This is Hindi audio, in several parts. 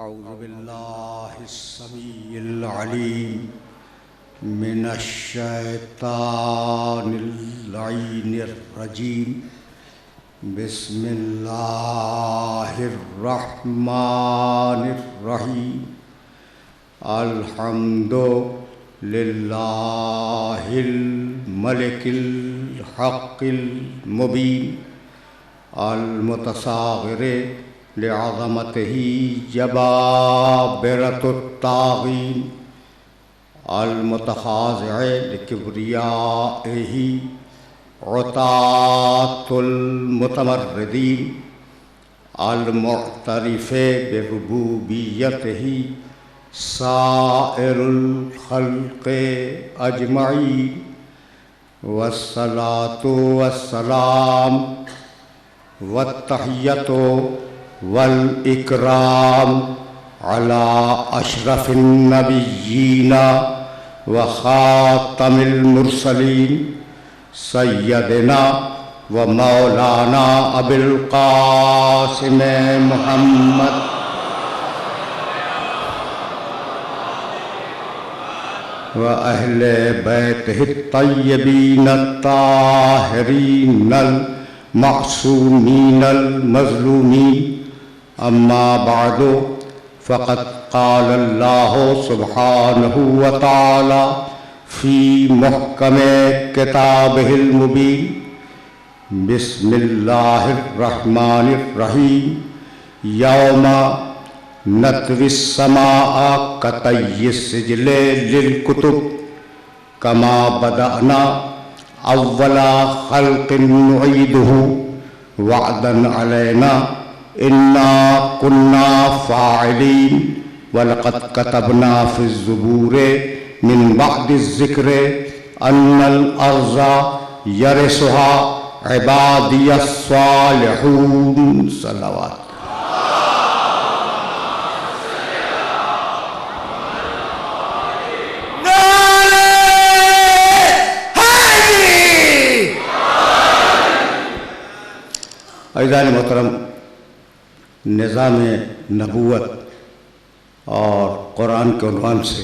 औज़ुबिल्लाहिस्समीइल अलीम मिनश्शैतानिर रजीम बिस्मिल्लाहिर्रहमानिर्रहीम अल्हम्दुलिल्लाहिल मलिकिल हक़्क़िल मुबीन अल मुतसाग़िर लिअज़मतिही जबाबिरतुत ताग़ीन अल मुतखाज़िअ लिकिब्रियाइही उतातुल मुतमर्रिदीन अल मुअतरिफ़े बिरुबूबियतिही साइरुल ख़ल्क़े अजमईन वस्सलातु वस्सलाम वत्तहिय्यतु वल इकराम अला अशरफिन नबिय्यीना व खातमिल मुरसलीन सय्यदना व मौलाना अबिल क़ासिम मुहम्मद व अहले बैतिहि तय्यबीन ताहिरीन मअसूमीनल मज़लूमीन अम्मा बअदु फ़क़द क़ालल्लाहु सुब्हानहु व तआला फ़ी मुहकमे किताबिहिल मुबीन बिस्मिल्लाहिर्रहमानिर्रहीम यौमा नत्विस समाअ कतय्यिस सिजले लिल कुतुब कमा बदअना अव्वला खल्क़िन नुईदुहु वअदन अलैना इन्ना कुन्ना फ़ाइलीन वलक़द कतबना फ़िज़्ज़ुबूरि मिन बअदिज़्ज़िक्रि अन्नल अर्ज़ा यरिसुहा इबादियस सालिहून। सल्लल्लाहु अज़ीज़ान मोहतरम, निज़ाम नबूवत और कुरान के उन्वान से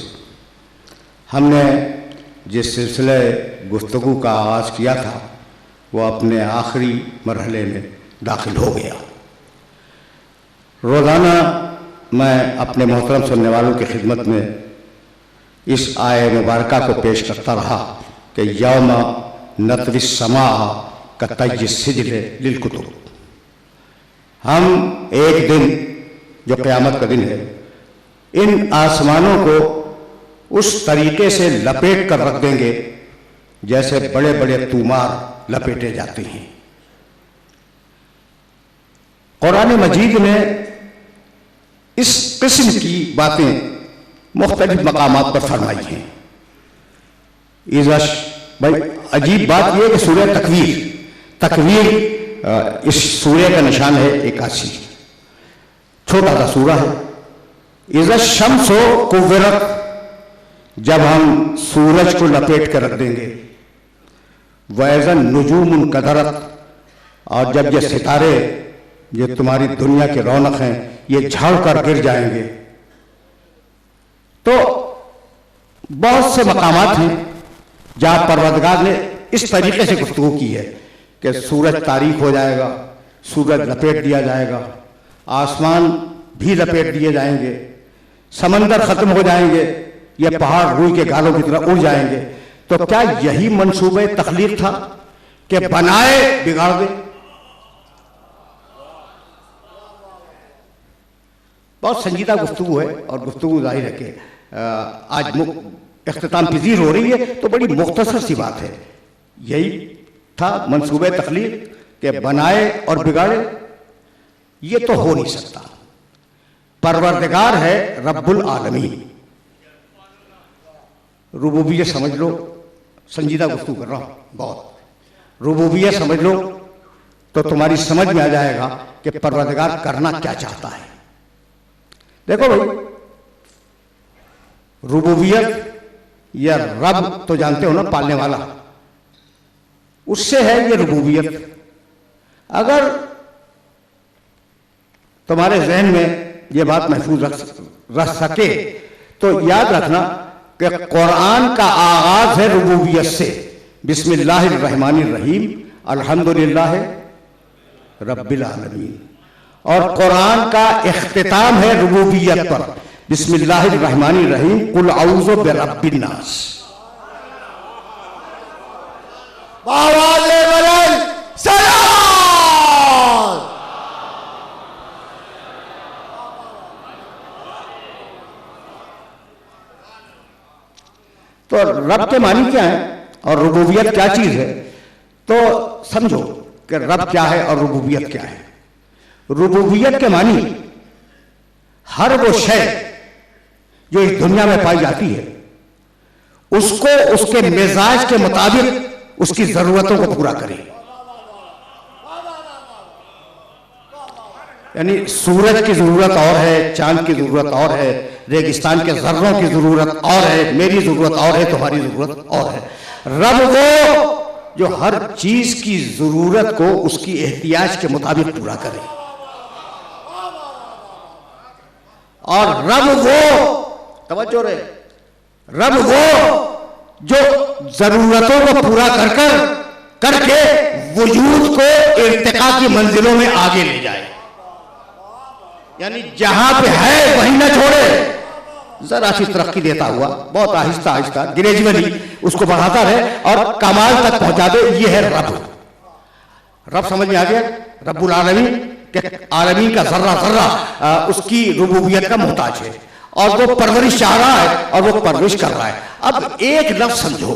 हमने जिस सिलसिले गुफ्तगू का आगाज़ किया था वो अपने आखिरी मरहले में दाखिल हो गया। रोज़ाना मैं अपने मोहतरम सुनने वालों की खिदमत में इस आय मुबारका को पेश करता रहा कि यौमा नत्विस समा कतय्यिस सिजले लिल कुतुब। हम एक दिन जो क़यामत का दिन है, इन आसमानों को उस तरीके से लपेट कर रख देंगे जैसे बड़े बड़े तूमार लपेटे जाते हैं। कुरान मजीद में इस किस्म की बातें मुख्तलिफ मकामात पर फरमाई हैं। भाई अजीब बात यह कि सूरह तकवीर इस सूर्य का निशान है 81, छोटा सा सूरा है। इज़ा शम्सो कुव्विरत, जब हम सूरज को लपेट कर रख देंगे। वैज़न नुजूमुन कदरत, और जब ये सितारे ये तुम्हारी दुनिया की रौनक हैं ये झाड़ कर गिर जाएंगे। तो बहुत से मकामात हैं जहां परवरदिगार ने इस तरीके से गुफ्तगू की है कि सूरज तारीक हो जाएगा, सूरज लपेट दिया जाएगा, आसमान भी लपेट दिए जाएंगे, समंदर खत्म हो जाएंगे, ये पहाड़ रूई के गालों की तरह उड़ जाएंगे। तो क्या यही मंसूबे तख्लीक था कि बनाए बिगाड़ दे? बहुत संजीदा गुफ्तगू है और गुफ्तगू जाहिर है कि आज इख्तिताम पजीर हो रही है, तो बड़ी मुख्तसर सी बात है। यही था मंसूबे तख्लीक के बनाए और बिगाड़े, ये तो हो नहीं सकता। परवरदिगार है रब्बुल आलमीन। रुबूबियत समझ लो, संजीदा गुफ्तगू कर रहा हूं बहुत। रुबूबियत समझ लो तो तुम्हारी समझ में आ जाएगा कि परवरदिगार करना क्या चाहता है। देखो भाई, रुबूबियत या रब तो जानते हो ना, पालने वाला, उससे है ये रुबूबियत। अगर तुम्हारे जहन में ये बात महफूज रख सके तो याद रखना कि कुरान का आगाज है रुबूबियत से, बिस्मिल्लाहिर्रहमानिर्रहीम अल्हम्दुलिल्लाह रब्बिल आलमीन, और कुरान का इख्तिताम है रुबूबियत पर, बिस्मिल्लाहिर्रहमानिर्रहीम कुल औज़ु बिरब्बिन नास। तो रब के मानी क्या है और रुबूबियत क्या चीज है, तो समझो कि रब क्या है और रुबूबियत क्या है। रुबूबियत के मानी हर वो शय जो इस दुनिया में पाई जाती है उसको उसके मिजाज के मुताबिक उसकी जरूरतों को पूरा करे। यानी सूरज की जरूरत और है, चांद की जरूरत और है, रेगिस्तान के जर्रों की जरूरत और है, मेरी जरूरत और है, तुम्हारी जरूरत और है। रब वो जो हर चीज की जरूरत को उसकी एहतियाज के मुताबिक पूरा करे, और रब वो तवज्जो रहे, रब वो जो जरूरतों को पूरा करके वजूद को इर्तिका की मंजिलों में आगे ले जाए। यानी जहां पे है वहीं ना छोड़े, जरा सी तरक्की देता हुआ बहुत आहिस्ता आहिस्ता ग्रेजुअली उसको बढ़ाता रहे और कमाल तक पहुंचा दे। ये है रब। रब समझ में आ गया? रब्बुल आलमीन के आलमीन का जर्रा जर्रा उसकी रुबूबियत का मोहताज है और वो परवरिश चाह रहा है और वो परवरिश कर रहा है। अब एक लफ्ज समझो,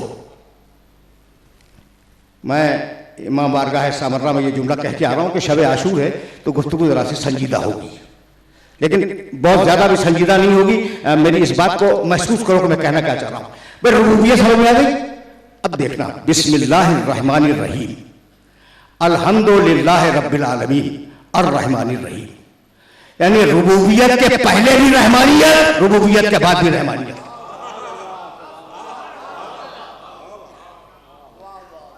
मैं इमाम बारगाह सामर्रा में ये जुमला कह के आ रहा हूं कि शब आशूर है तो गुफ्तगू जरा सी संजीदा होगी, लेकिन बहुत ज्यादा भी संजीदा नहीं होगी। मेरी इस बात को महसूस करो कि मैं कहना क्या चाह रहा हूं। भाई रुबूबियत समझ में आ गई? अब देखना, बिस्मिल्लाहिर्रहमानिर्रहीम अल्हम्दुलिल्लाह रब्बिल आलमीन अर्रहमानिर्रहीम, यानी रुबूबियत के पहले भी रहमानियत, रुबूबियत के बाद भी रहमानियत।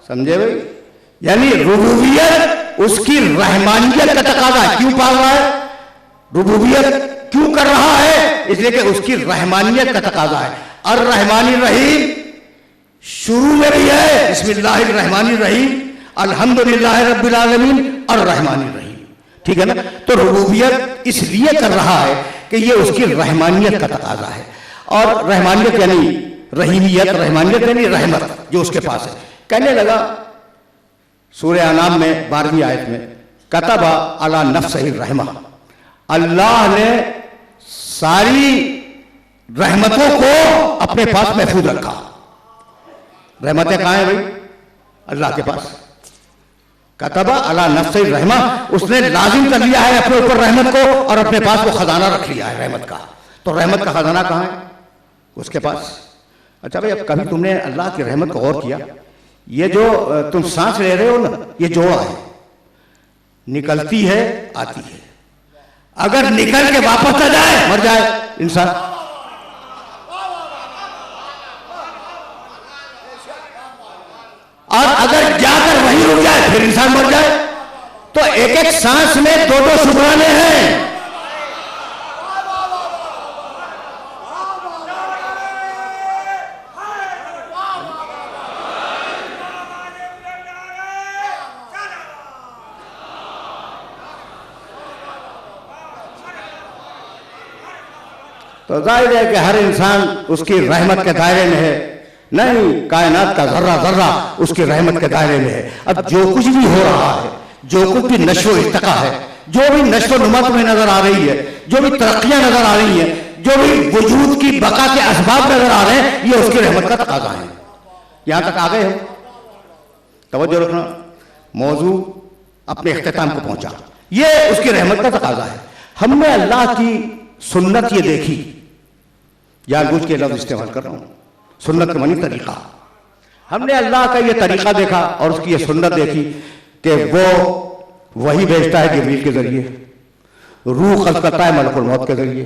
समझे भाई? यानी रुबूबियत उसकी रहमानियत का तकाजा है। क्यों पाल रहा है? रुबूबियत क्यों कर रहा है? इसलिए कि उसकी रहमानियत का तकाजा है। अर्रहमानिर्रहीम शुरू में भी है, बिस्मिल्लाहिर्रहमानिर्रहीम अल्हम्दुलिल्लाह रब्बिल आलमीन अर्रहमानिर्रहीम। ठीक है ना? तो रुबूबियत इसलिए कर रहा है कि ये उसकी रहमानियत का तकाजा है, और रहमानियत यानी रहीमियत, रहमानियत यानी रहमत जो उसके पास है। कहने लगा सूरह अनाम में 12वीं आयत में, कतबा अला नफ्सिही रहमा, अल्लाह ने सारी रहमतों को अपने पास महफूज रखा। रहमतें कहां हैं भाई? अल्लाह के पास। कतबा अला नफ्सिही रहमा, उसने लाजिम कर लिया है अपने ऊपर रहमत को और अपने पास वो खजाना रख लिया है रहमत का। तो रहमत का खजाना कहां है? उसके पास। अच्छा भाई, अब कभी तुमने अल्लाह की रहमत को गौर किया? ये जो तुम सांस ले रहे हो ना, ये जोड़ा है, निकलती है आती है। अगर निकल के वापस आ जाए मर जाए इंसान। और अगर जाकर वहीं रुक जाए फिर इंसान मर जाए। तो एक एक सांस में दो दो शुक्राने हैं। तो जाहिर है कि हर इंसान उसकी रहमत के दायरे में है। नहीं, कायनात का जर्रा जर्रा उसकी रहमत के दायरे में है। अब जो कुछ भी हो रहा है, जो कुछ भी नशो इर्तिका है, जो भी नशो नुमा तुम्हें नजर आ रही है, जो भी तरक्कियां नजर आ रही हैं, जो भी वजूद की बका के असबाब नजर आ रहे हैं, ये उसकी रहमत का तकाजा है। यहां तक आ गए हम? तवज्जो रखना, मौजू अपने इख्तिताम को पहुंचा। ये उसकी रहमत का तकाजा है। हमने अल्लाह की सुन्नत ये देखी, जानबूझ के लफ्ज इस्तेमाल कर रहा हूं, सुन्नत का मानी तरीका। हमने अल्लाह का ये तरीका देखा और उसकी ये सुन्नत देखी कि वो वही भेजता है जिब्रील के जरिए, रूह खल्क़ करता है मलकुल मौत के जरिए।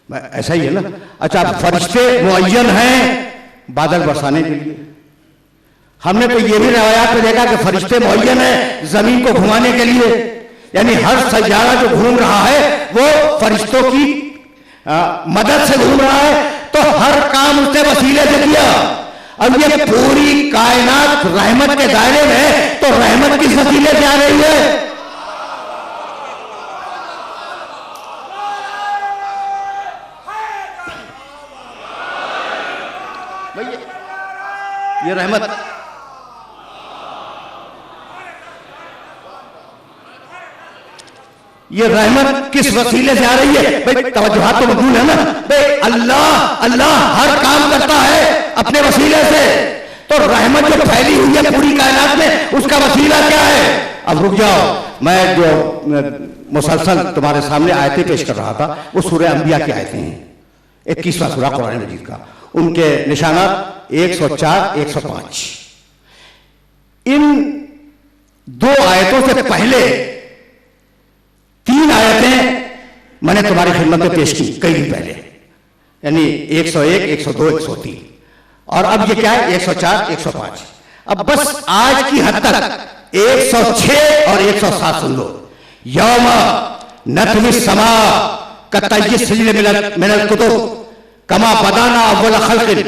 ऐसा ही है ना? अच्छा, फरिश्ते मुअय्यन हैं बादल बरसाने के लिए। हमने तो ये भी रवायात में देखा कि फरिश्ते मुअय्यन हैं जमीन को घुमाने के लिए। यानी हर सैयारा जो घूम रहा है वो फरिश्तों की मदद से घूम रहा है, तो हर काम उसने वसीले से किया। अब ये पूरी कायनात रहमत के दायरे में है, तो रहमत किस वसीले से आ रही है? ये रहमत किस वसीले से आ रही है? भाई तवज्जुहात तो मकबूल है ना। भाई अल्लाह अल्लाह हर काम करता है अपने वसीले से, तो रहमत जो फैली हुई है पूरी कायनात में, उसका वसीला क्या है? अब रुक जाओ, मैं जो मुसलसल तुम्हारे सामने आयतें पेश कर रहा था वो सूरह अंबिया की आयतें हैं, 21वां सूरा कुरान मजीद का, उनके निशानात 104 105। इन दो आयतों से पहले 3 आयतें मैंने तुम्हारी खिदमत में पेश की कई दिन पहले, यानी 101 102 103, और अब ये क्या है 104 105। अब बस आज की हद तक 106 और 107 सुन लो। यौमा नतवी समा कतय्यि सिजिल मिनल कुतुब कमा बदाना अव्वल खल्क़िन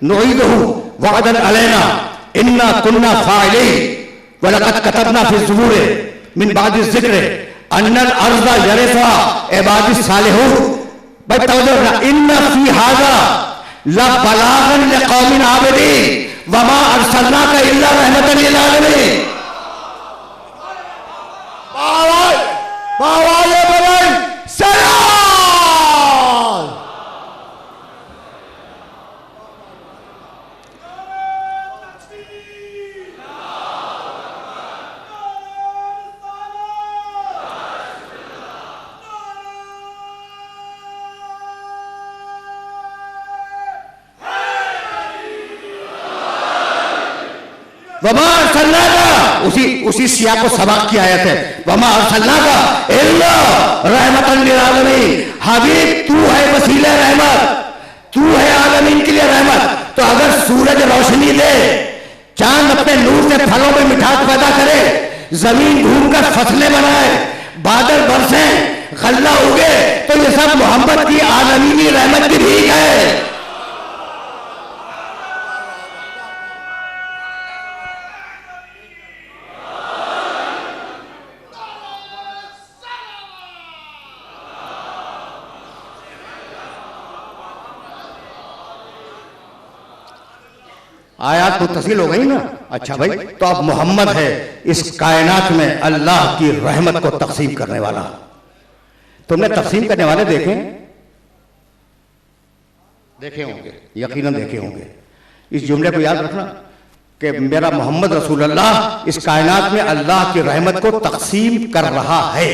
नुईदुहु वअदन अलैना इन्ना कुन्ना फाइलीन वलक़द कतबना फी ज़ुबूर मिन बादि ज़िक्र अन्नल अर्ज़ा यरिसा इबादी सालिहून। भाई तवज्जो रखना, इन्ना फी हाज़ा ला बलागन लिक़ौमिन आबिदीन वमा अरसलनाका इल्ला रहमतन लिल आलमीन। बावाले बलंद सलाम। वमा अरसलनाका, उसी सियाक को सबक की आयत है, वमा अरसलनाका इल्ला रहमतन लिल आलमीन। हबीब तू है वसीला रहमत, तू है आलमीन के लिए रहमत। तो अगर सूरज रोशनी दे, चांद अपने नूर से फलों में मिठास पैदा करे, जमीन घूमकर फसलें बनाए, बादल बरसे, गल्ला उगे, तो ये सब मोहम्मद की आलमीनी रहमत की भीख है। आयात मुत्तसिल हो गई ना। अच्छा भाई, तो अब मोहम्मद है इस कायनात में अल्लाह की रहमत को तकसीम करने वाला। तुमने तकसीम करने वाले देखे होंगे, यकीनन देखे होंगे। इस जुमले को याद रखना कि मेरा मोहम्मद रसूलुल्लाह इस कायनात में अल्लाह की रहमत को तकसीम कर रहा है।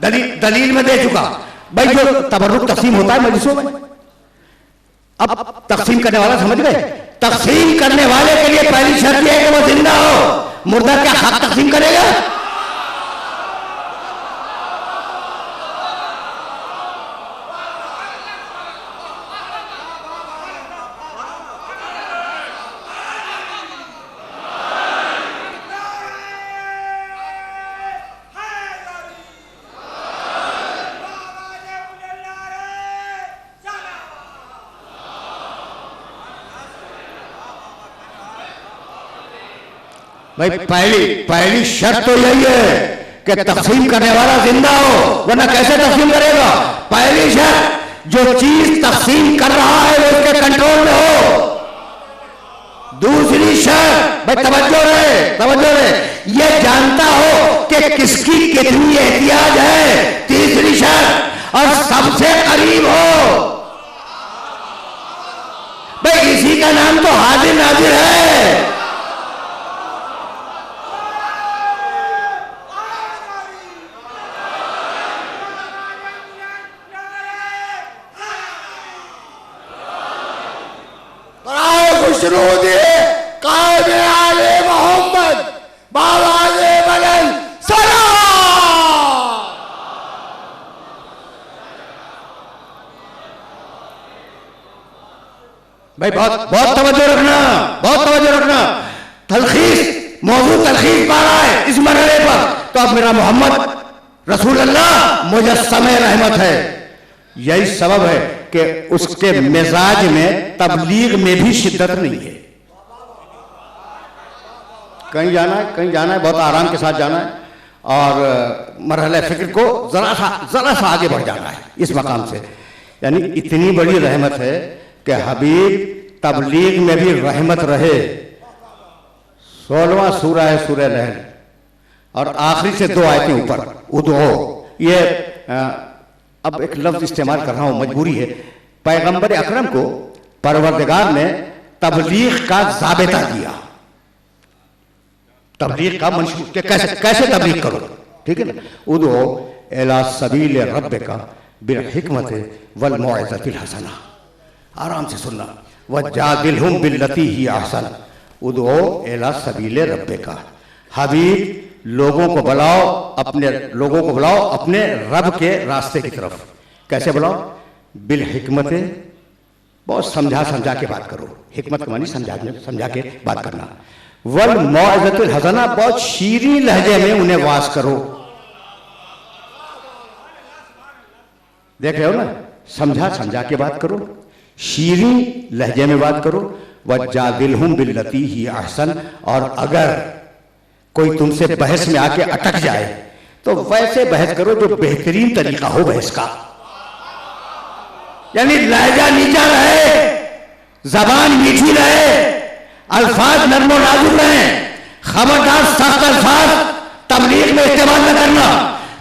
दलील में दे चुका। भाई जो तबर्रुक तकसीम होता है मजलिसों में, अब तकसीम करने वाला समझ गए? तकसीम करने वाले के लिए पहली शर्त यह है कि वो जिंदा हो। मुर्दा क्या हक तकसीम करेगा? भाई पहली शर्त तो यही है कि तकसीम करने वाला जिंदा हो, वरना कैसे तकसीम करेगा? पहली शर्त, जो चीज तकसीम कर रहा है वो उसके कंट्रोल में हो। दूसरी शर्त, भाई तवज्जो रहे, ये जानता हो कि किसकी कितनी एहतियाज है। तीसरी शर्त, और सबसे करीब हो। भाई इसी का नाम तो हाजिर नाजिर है। कायदे आले मोहम्मद बावाले बुलंद सलाम। भाई बहुत तवज्जो रखना। तलखीस मौजूद तलखीस पा रहा है इस मरहले पर। तो अब मेरा मोहम्मद रसूल अल्लाह मुजस्सम रहमत है। यही सबब है कि उसके मिजाज में तबलीग में भी शिद्दत नहीं है। कहीं जाना है बहुत आराम के साथ जाना है और मरहले फिक्र को जरा सा आगे बढ़ जाना है इस मकाम से। यानी इतनी बड़ी रहमत है कि हबीब तबलीग में भी रहमत रहे। 16वां सूरा है सूरह नहल और आखिरी से 2 आयतें ऊपर उदो। ये अब एक लफ्ज इस्तेमाल कर रहा हूं, मजबूरी है। पैगंबर अकरम को परवरदिगार ने तबलीग का ज़ाबिता दिया, तबलीग का मंशूर के कैसे तबलीग करो, ठीक है ना। उदो इला सबील रब्बिका बिल हिकमत वल मौइज़तिल हसना, आराम से सुनना। वजादिलहुम बिल्लती ही अहसन। उदो इला सबील रब्बिका, हबीब लोगों को बुलाओ, अपने रब के रास्ते की तरफ। कैसे बुलाओ? बिल हिकमत, बहुत समझा के बात करो। हिकमत के मानी समझा के बात करना। वल मौइज़तुल हसना, बहुत शीरीं लहजे में उन्हें वास करो। देख रहे हो ना, समझा के बात करो, शीरीं लहजे में बात करो। वजादिलहुम बिल्लती ही अहसन, और अगर कोई तुमसे बहस में आके अटक जाए तो वैसे बहस करो जो बेहतरीन तरीका हो बहस का। यानी लहजा नीचा रहे, जबान मीठी रहे, अल्फाज नर्मो नाजुक रहे। खबरदार सख्त अल्फाज तबलीग में इस्तेमाल न करना।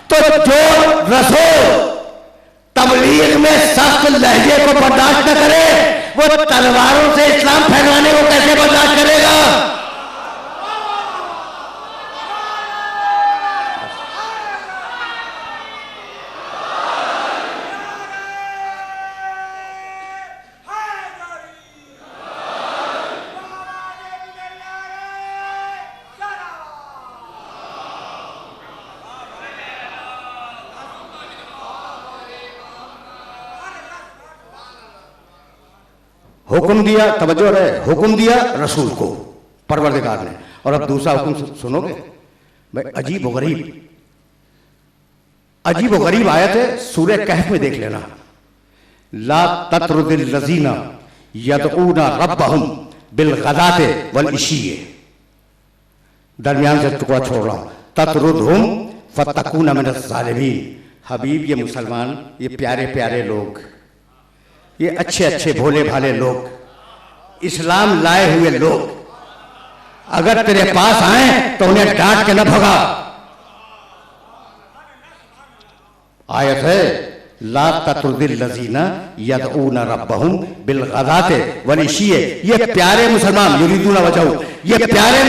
तो जो रसूल तबलीग में सख्त लहजे को बर्दाश्त न करे, वो तलवारों से इस्लाम फैलाने को कैसे बर्दाश्त करेगा? हुक्म दिया, तवज्जो रहे, हुक्म दिया रसूल को परवरदिगार ने। और अब दूसरा हुक्म सुनोगे भाई, अजीब व गरीब आयत है, सूरह कहफ में देख लेना। ला तत्रुदिल लजीना यदऊना रब्बहुम बिल गदाते वल इशिये, दरमियान से टुकड़ा छोड़ रहा हूं। तत्रुदहुम फतकूना मिनज़ ज़ालिमीन। हबीब, ये मुसलमान, ये प्यारे प्यारे लोग, ये अच्छे भोले भाले लोग, इस्लाम लाए हुए लोग, अगर तेरे पास आए तो उन्हें डांट के न भगा। आयत है ला तत्रुदिल लजीना यदऊना रब्बहुम बिल गदाते वल इशिये। ये प्यारे मुसलमान, युरीदूना वजहू, ये प्यारे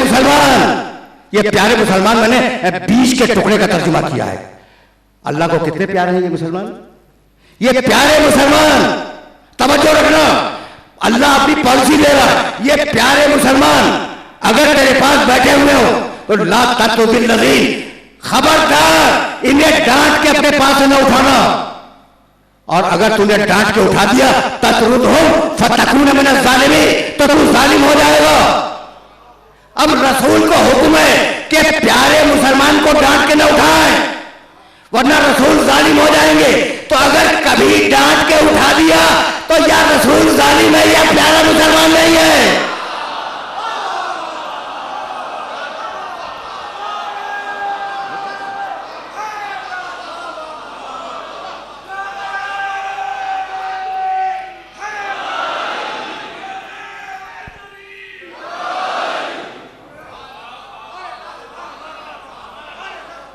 मुसलमान मैंने बीज के टुकड़े का तर्जुमा किया है। अल्लाह को कितने प्यारे हैं ये मुसलमान, ये प्यारे मुसलमान। तवज्जो रखना, अल्लाह अपनी पॉलिसी ले रहा है। ये प्यारे मुसलमान अगर तेरे पास बैठे हुए हो तो ला तत्रुदिल लजीन, खबरदार इन्हें डांट के अपने पास न उठाना। और अगर तूने डांट के उठा दिया तत्रुदहुम फतकूना मिनज़ ज़ालिमीन, तो तू जालिम हो जाएगा। अब रसूल को हुक्म है कि प्यारे मुसलमान को डांट के न उठाएं, वरना रसूल जालिम हो जाएंगे। तो अगर कभी डांट के उठा दिया तो या रसूल जालिम है या प्यारा मुसलमान नहीं है।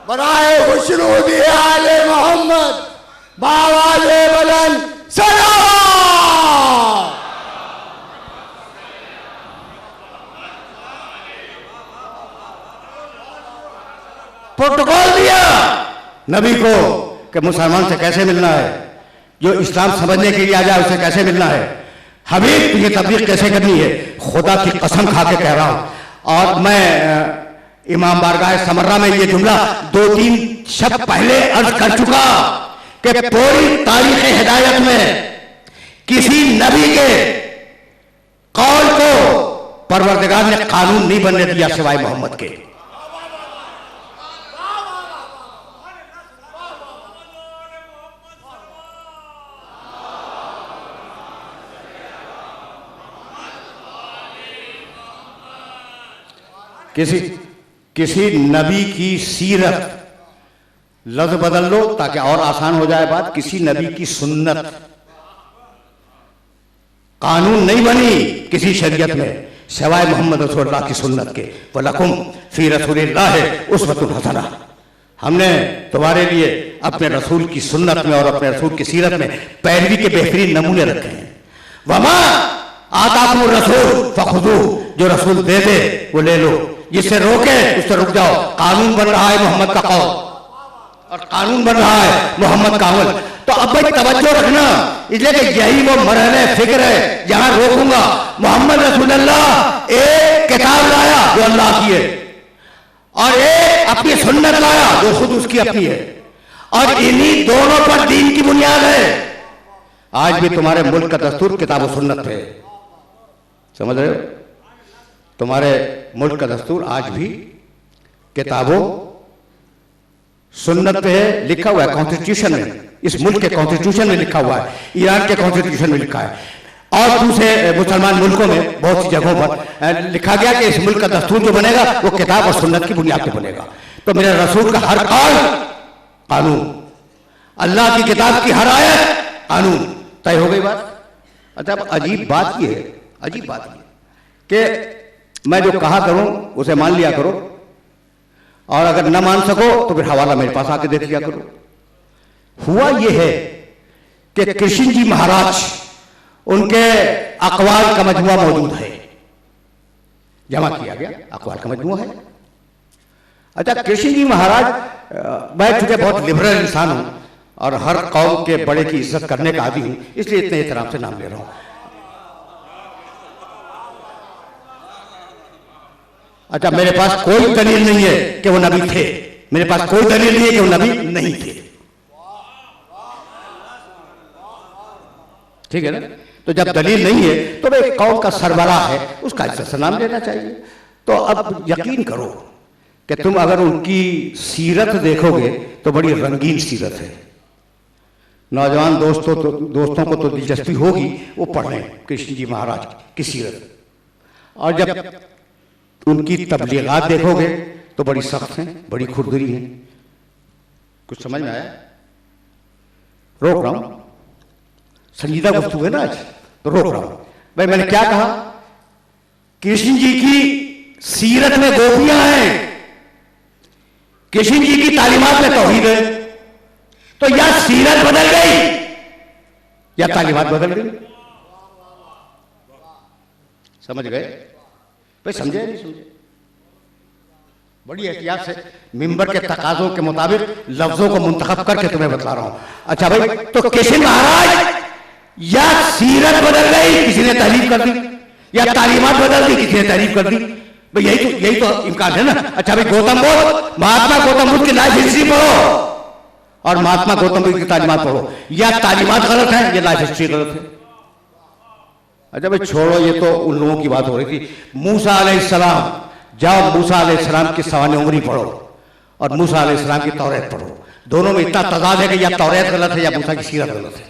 बराए खुशरूदी आले मोहम्मद बावाज़े बुलंद सलाम। प्रोटोकॉल दिया नबी को कि मुसलमान से कैसे मिलना है, जो इस्लाम समझने के लिए आ जाए उसे कैसे मिलना है, हबीब तुझे तबलीग कैसे करनी है। खुदा की कसम खा के कह रहा हूं, और मैं इमाम बारगाह समर्रा में ये जुमला 2-3 शब्द पहले अर्ज कर चुका कि पूरी तारीख हिदायत में किसी नबी के कौल को परवरदिगार ने कानून नहीं बनने दिया सिवाय मोहम्मद के। किसी नबी की सीरत, लफ्ज बदल लो ताकि और आसान हो जाए बात, किसी नबी की सुन्नत, कानून नहीं बनी किसी शरीयत में सिवाय मोहम्मद रसूलुल्लाह की सुन्नत के। वलकुम फी रसूलिल्लाहि उस्वतुन हसना, हमने तुम्हारे लिए अपने रसूल की सुन्नत में और अपने रसूल की सीरत में पैरवी के बेहतरीन नमूने रखे हैं। वमा आताकुम रसूल फखुदू, जो रसूल दे दे वो ले लो, जिससे रोके उससे रुक जाओ। कानून बन रहा है मोहम्मद का कौल और कानून बन रहा है मोहम्मद का अमल। तो अब भाई तवज्जो रखना, इसलिए कि यही वो मरहले फिक्र है जहां रोकूंगा। मोहम्मद रसूलुल्लाह एक किताब लाया जो अल्लाह की है और एक अपनी सुन्नत लाया जो खुद उसकी अपनी है, और इन्हीं दोनों पर दीन की बुनियाद है। आज भी तुम्हारे मुल्क का दस्तूर किताब और सुन्नत है, समझ रहे हो? तुम्हारे मुल्क का दस्तूर आज भी किताबों सुन्नत पे है, लिखा हुआ है कॉन्स्टिट्यूशन में, इस मुल्क के कॉन्स्टिट्यूशन में लिखा हुआ है, ईरान के कॉन्स्टिट्यूशन में लिखा है, और दूसरे मुसलमान मुल्कों में बहुत सी जगहों पर लिखा गया कि इस मुल्क का दस्तूर जो बनेगा वो किताब और सुन्नत की बुनियाद पर बनेगा। तो मेरे रसूल का हर कौल कानून, अल्लाह की किताब की हर आयत कानून, तय हो गई बात। अच्छा, अब अजीब बात ये है, अजीब बात ये कि मैं जो कहा करूं उसे मान लिया करो, और अगर न मान सको तो फिर हवाला मेरे पास आके देख लिया करो। हुआ यह है कि कृष्ण जी महाराज, उनके अकवाल का मजमुआ मौजूद है, जमा किया गया अकवाल का मजमुआ है। अच्छा, कृष्ण जी महाराज, मैं चूंकि बहुत लिबरल इंसान हूं और हर कौम के बड़े की इज्जत करने का आदी हूं, इसलिए इतने एहतराम से नाम ले रहा हूं। अच्छा, मेरे पास कोई दलील नहीं है कि वो नबी थे, मेरे पास कोई दलील नहीं है कि वो नबी नहीं थे, ठीक है ना? तो जब दलील नहीं है तो भाई कौम का सरबराह है, उसका इज्जत से नाम लेना चाहिए। तो अब यकीन करो कि तुम अगर उनकी सीरत देखोगे तो बड़ी रंगीन सीरत है। नौजवान दोस्तों को तो दिलचस्पी होगी, वो पढ़ लें कृष्ण जी महाराज की सीरत, और जब उनकी तबलीगात देखोगे तो बड़ी सख्त हैं, बड़ी खुरदरी हैं। कुछ समझ में आया? रोक रहा हूं, संजीदा गुफ्तगू है ना आज, तो रोक रहा हूं। भाई मैंने क्या कहा? कृष्ण जी की सीरत में गोपियां हैं, कृष्ण जी की तालीमात में तौहीद है। तो या सीरत बदल गई या तालीमात बदल गई। समझ गए भाई? समझे नहीं समझे? बड़ी एहतियात से मिंबर के तकाजों के मुताबिक लफ्जों को मुंतखब करके तुम्हें बता रहा हूं। अच्छा भाई, तो कृष्ण महाराज या सीरत बदल गई, किसी ने तारीफ कर दी, या तालीमात बदल दी, किसी ने तारीफ कर दी। भाई यही तो इम्कान है ना। अच्छा भाई, गौतम बुद्ध, महात्मा गौतम बुद्ध की लाइफ हिस्ट्री पढ़ो और महात्मा गौतम बुद्ध की तालीमात पढ़ो, या तालीमात गलत है या लाइफ हिस्ट्री गलत है। अच्छा भाई छोड़ो, ये तो उन लोगों की बात हो रही थी। मूसा अलैहिस्सलाम, जाओ मूसा अलैहिस्सलाम की सवाने उंगली पढ़ो और मूसा अलैहिस्सलाम की तौरात पढ़ो, दोनों में इतना तजाद है कि या तौरात गलत है या मूसा की सीरत गलत है।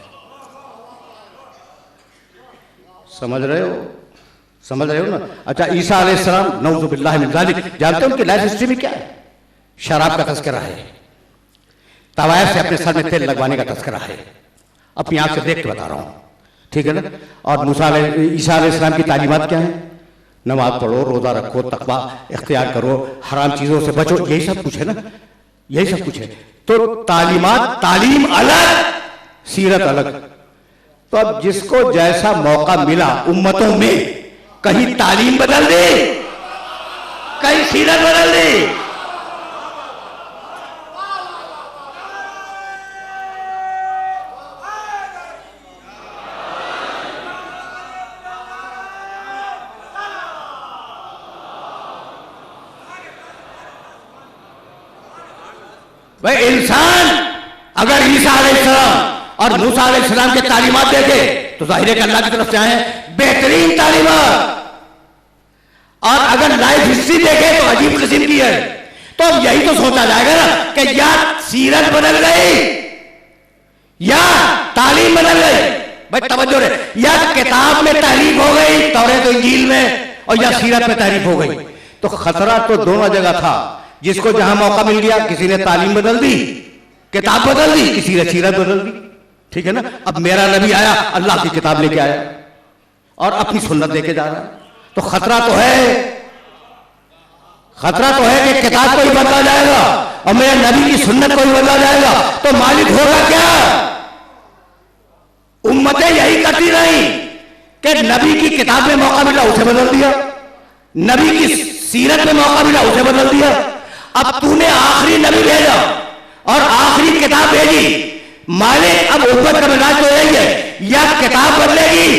समझ रहे हो? समझ रहे हो ना? अच्छा, ईसा अलैहिस्सलाम नऊज़ु बिल्लाहि मिन ज़ालिक, जानते हो उनकी लाइफ हिस्ट्री में क्या है? शराब का तस्करा है, तवायफ से अपने सर में तेल लगवाने का तस्करा है, अपनी आंख से देख के बता रहा हूं, ठीक है ना? और ईसा अलैहिस्सलाम की तालीमात क्या है? नमाज पढ़ो, रोजा रखो, तकवा इख्तियार करो, हराम चीजों से बचो, यही सब कुछ है ना, यही सब कुछ है। तो तालीमात, तालीम अलग, सीरत अलग। तो अब जिसको जैसा मौका मिला उम्मतों में, कहीं तालीम बदल दे, कहीं सीरत बदल दे। भाई इंसान अगर ईसा अलैहिस्सलाम और मूसा अलैहिस्सलाम के तालीमात देखे तो जाहिर है कि अल्लाह की तरफ से आए बेहतरीन तालीमात, और अगर लाइफ हिस्ट्री देखे तो अजीब किस्म की है। तो अब यही तो सोचा जाएगा ना कि या सीरत बदल गई या तालीम बदल गई। भाई तवज्जो रहे, या किताब में तारीफ हो गई तौरात और इंजील में, और या सीरत में तारीफ हो गई। तो खतरा तो दोनों जगह था। जिसको जहां मौका मिल गया, किसी ने तालीम बदल दी, किताब बदल दी, किसी ने सीरत बदल दी। ठीक है ना। अब मेरा नबी आया, अल्लाह की किताब लेके आया और अपनी सुन्नत लेके जा रहा है। तो खतरा तो है, खतरा तो है कि किताब को ही बदला जाएगा और मेरे नबी की सुन्नत को ही बदला जाएगा। तो मालिक होगा क्या? उम्मतें यही करती रही कि नबी की किताब में मौका मिला, उसे बदल दिया, नबी की सीरत में मौका मिला, उसे बदल दिया। अब तूने आखिरी नबी भेजा और आखिरी किताब भेजी, मालिक अब उम्मत का मिजाज तो यही है, या किताब बदलेगी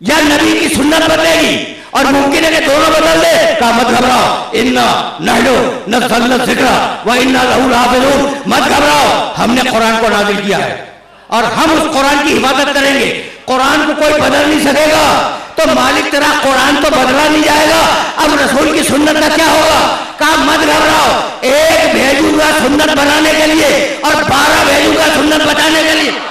या नबी की सुन्नत बदलेगी। और मुमकिन है कि दोनों बदल दे। का मत घबराओ, इन्ना नहनु नज़्ज़लना ज़िक्रा व इन्ना लहू लहाफ़िज़ून। मत घबराओ, हमने कुरान को नाज़िल किया है और हम उस कुरान की हिफाजत करेंगे। कुरान को कोई बदल नहीं सकेगा। तो मालिक तेरा कुरान तो बदला नहीं जाएगा, अब रसूल की सुन्नत का क्या होगा? कहा मत घबराओ, एक भेजूंगा सुन्नत बनाने के लिए और 12 भेजूंगा सुन्नत बचाने के लिए।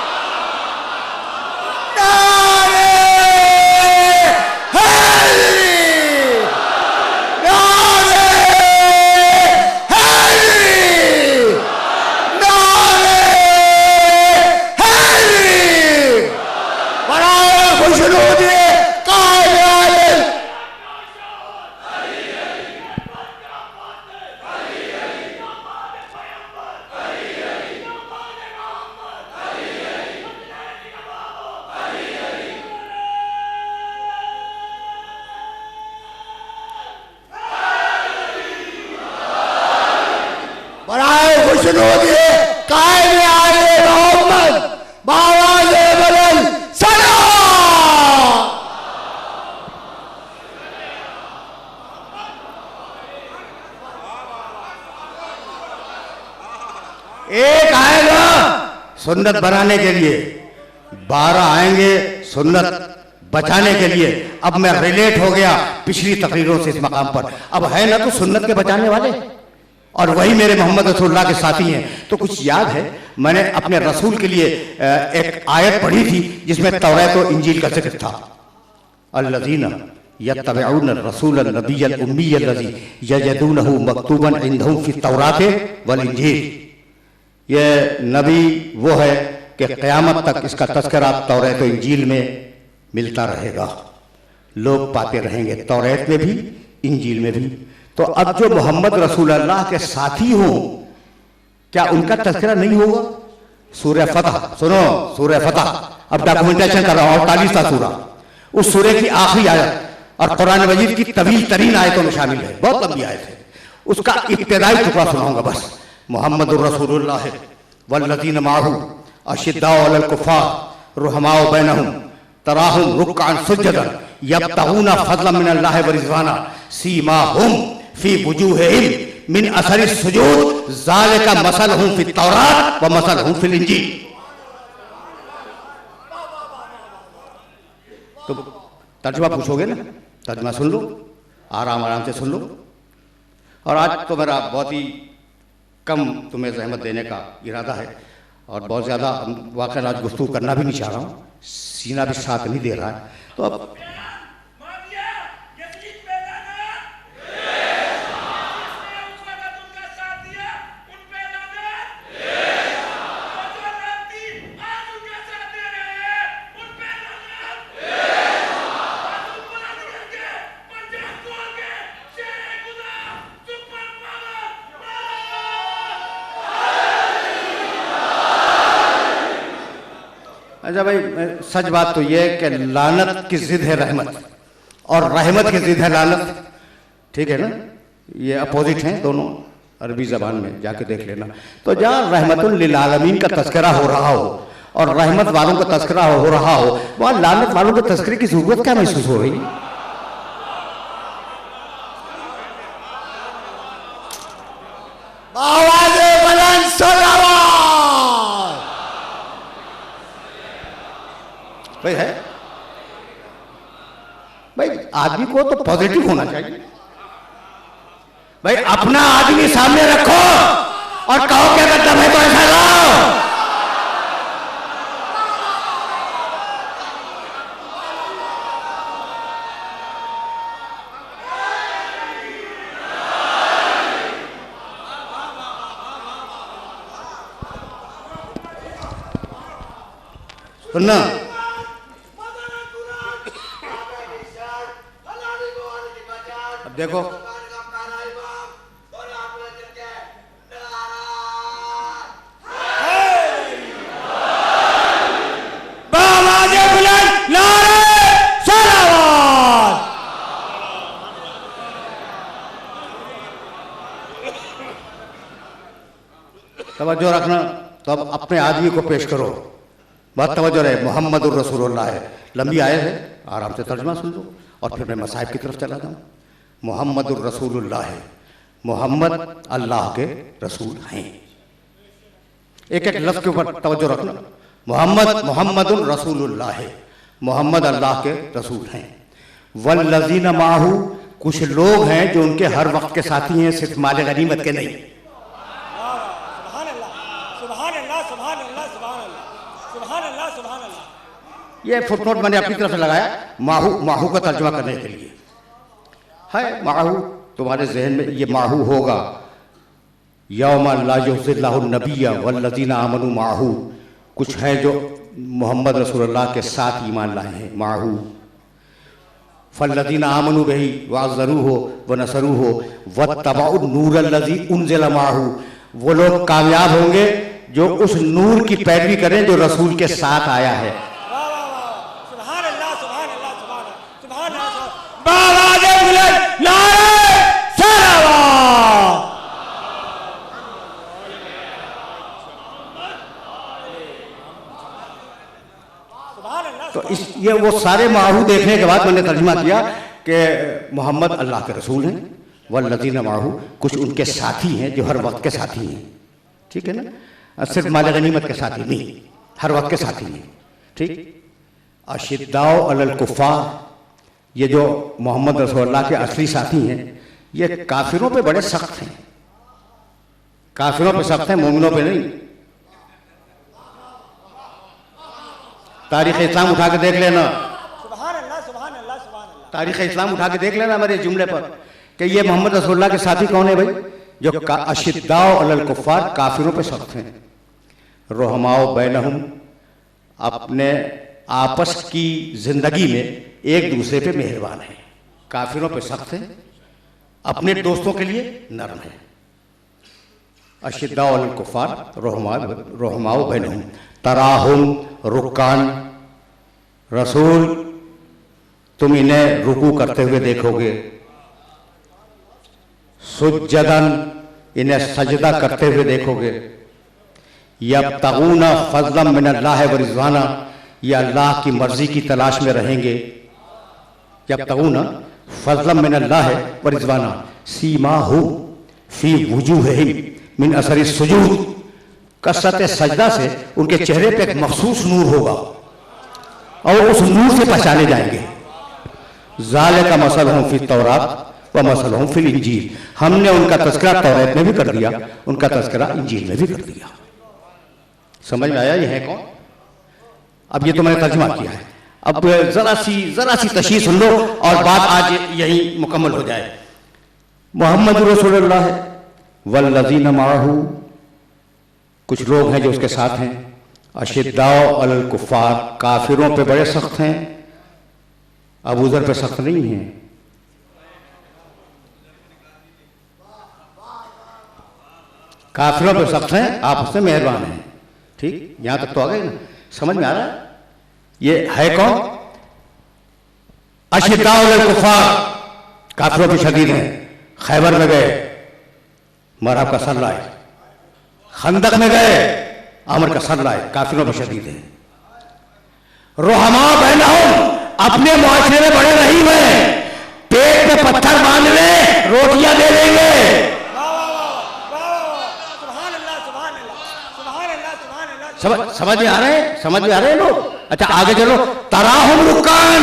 एक आएगा सुन्नत बनाने के लिए, 12 आएंगे सुन्नत बचाने के लिए। अब मैं रिलेट हो गया पिछली तकरीरों से इस मकाम पर। अब है ना तो सुन्नत के बचाने वाले और वही मेरे मोहम्मद रसूलुल्लाह के साथी हैं। तो कुछ याद है, मैंने अपने रसूल के लिए एक आयत पढ़ी थी जिसमें तौरात और इंजील का जिक्र था। अल्लज़ीना यत्तबिऊन रसूलन नबिय्यल उम्मिय्यल लज़ी यजिदूनहु मक्तूबन इंदहुम फी तौरात वल इंजील। ये नबी वो है कि क़यामत तक इसका तज़किरा तौरात और इंजील में मिलता रहेगा, लोग पाते रहेंगे, तौरात में भी इंजील में भी। तो अब जो मोहम्मद रसूलुल्लाह के साथी हों, क्या उनका तज़किरा नहीं होगा? सूरह फतह सुनो, सूरह फतह अब डॉक्यूमेंटेशन कर रहा हूं, 48वां सूरा, उस सूरह की आखिरी आयत और कुरान मजीद की तवील तरीन आयतों में शामिल है, बहुत लंबी आयत है। उसका इब्तिदाई टुकड़ा सुनाऊंगा बस। मोहम्मद रसूलुल्लाह वल्लज़ीना माअहू अशिद्दाउ अलल कुफ़्फ़ार रुहमाउ बैनहुम तराहुम रुक्अन सुज्जदन यब्तगूना फ़ज़लन मिनल्लाहि व रिज़वाना सीमाहुम फी वुजूहिहिम मिन असरि सुजूद ज़ालिका मसलहुम फ़ित तौरात व मसलहुम फ़िल इंजील। तो तर्जुमा पूछोगे ना, तर्जुमा सुन लो, आराम आराम से सुन लो। और आज तो मेरा बहुत ही कम तुम्हें ज़हमत देने का इरादा है और बहुत ज़्यादा वाक़ई आज गुफ्तगू करना भी नहीं चाह रहा हूँ, सीना भी साथ नहीं दे रहा है। तो अब अच्छा भाई, सच बात तो यह है कि लानत की जिद है रहमत और रहमत की जिद है लानत। ठीक है ना, ये अपोजिट हैं दोनों, अरबी ज़बान में जाके देख लेना। तो जहाँ रहमतुल लिल आलमीन का तज़किरा हो रहा हो और रहमत वालों का तज़किरा हो रहा हो, वहाँ लानत वालों के तज़किरे की ज़रूरत क्या महसूस हो रही? भाई है भाई, आदमी को तो पॉजिटिव होना चाहिए भाई। अपना आदमी सामने रखो और कहो क्या करता भाई, तो ऐसा लाओ। सुनना, अब देखो बावाज़े बुलंद नारे सलावत। तवज्जो रखना। तो अब अपने आदमी को पेश करो, बहुत तवज्जो रहे। मोहम्मदुर रसूलुल्लाह है, लंबी आयत है, आराम से तर्जुमा सुन लो और फिर मैं मसाहिब की तरफ चला जाऊँ। मोहम्मदुर रसूलुल्लाह है, मोहम्मद अल्लाह के रसूल हैं। एक एक लफ्ज़ के ऊपर तवज्जो रखना। मोहम्मदुर रसूलुल्लाह है, मोहम्मद अल्लाह के रसूल हैं। वल्लज़ीना माहू, कुछ लोग हैं जो उनके हर वक्त के साथी हैं, सिर्फ माल गनीमत के नहीं। ये फुटनोट मैंने अपनी तरफ से लगाया माहू का तर्जुमा करने के लिए है। माहू तुम्हारे जहन में ये माहू होगा, यौमा ला युज़िल्लहु नबिय्या वल्लज़ीना आमनू माहू। कुछ है जो मोहम्मद रसूलुल्लाह के साथ ईमान लाए हैं, माहू। फल्लज़ीना आमनू बिही वअज़्ज़रूहु वनसरूहु वत्तबउ नूरल्लज़ी उनज़िला माहू। वो लोग कामयाब होंगे जो उस नूर की पैरवी करें जो रसूल के साथ आया है। बावाज़े बुलंद नारे सलावत। तो ये वो सारे माहू देखने के बाद मैंने तर्जुमा किया कि मोहम्मद अल्लाह के रसूल हैं। वल्लज़ीना माहू, कुछ उनके साथी हैं जो हर वक्त के साथी हैं। ठीक है ना, सिर्फ माल गनीमत के साथी नहीं, हर वक्त के साथी हैं। ठीक। अशिद्दाउ अलल कुफ़ार, ये जो मोहम्मद रसूलुल्लाह के असली साथी हैं, ये काफिरों पे बड़े सख्त हैं। काफिरों पे सख्त हैं, मोमिनों पे नहीं। तारीख़ इस्लाम उठा के देख लेना, तारीख़ इस्लाम उठा के देख लेना मेरे जुमले पर कि ये मोहम्मद रसूलुल्लाह के साथी कौन है भाई, जो अशिद्दाउ अलल कुफ़ार, काफिरों पे सख्त हैं। रहमाओ बैनहुम, अपने आपस की जिंदगी में एक दूसरे पे मेहरबान है। काफिरों पे सख्त है, अपने दोस्तों के लिए नरम है। अशिद्दाउ अलल कुफ़ार रहमाओ बैनहुम तराहुम रुकान, रसूल तुम इन्हें रुकू करते हुए देखोगे। सुज्जदन, इन्हें सजदा करते हुए देखोगे। यब्तगूना फज़लन मिनल्लाहि व रिज़वाना, ये अल्लाह की मर्जी की तलाश में रहेंगे। यब्तगूना फज़लन मिनल्लाहि व रिज़वाना सीमाहु फी वुजूहिहिम मिन असरि सुजूद, कसरत सजदा से उनके चेहरे पे एक मखसूस नूर होगा और उस नूर से पहचाने जाएंगे। ज़ालिका मसलहुम फी तौरात व मसलहुम फिल इंजील, हमने उनका तज़किरा तौरात में भी कर दिया, उनका तज़किरा इंजील में भी कर दिया। समझ में आया ये है कौन? अब ये तो मैंने तर्जुमा किया है। अब जरा सी तशरीह सुन लो और बात आज यही मुकम्मल हो जाए। मोहम्मद रसूलुल्लाह है, वल्लज़ीना माहू, कुछ लोग हैं जो उसके साथ हैं। अशिद्दाउ अलल कुफ़ार, काफिरों पे बड़े सख्त हैं, अबू ज़र पे सख्त नहीं हैं। काफिरों पे सख्त हैं, आप उससे मेहरबान हैं। ठीक, यहां तक तो आ गए ना, समझ में आ रहा है? ये है कौन? अशिद्दाउ अलल कुफ़ार, काफिरों पे शदीद हैं। खैबर में गए, मरहब का सर लाए। खंदक में गए, अमर का सर लाए, काफिरों पे शदीद हैं। रुहमा बैनहुम, अपने मुआशरे में बड़े रहीम हैं, पेट पे पत्थर बांध ले, रोटियां दे देंगे। समझ में आ रहे हैं? समझ में आ रहे हैं लोग? अच्छा आगे चलो। तराहुम रुकान,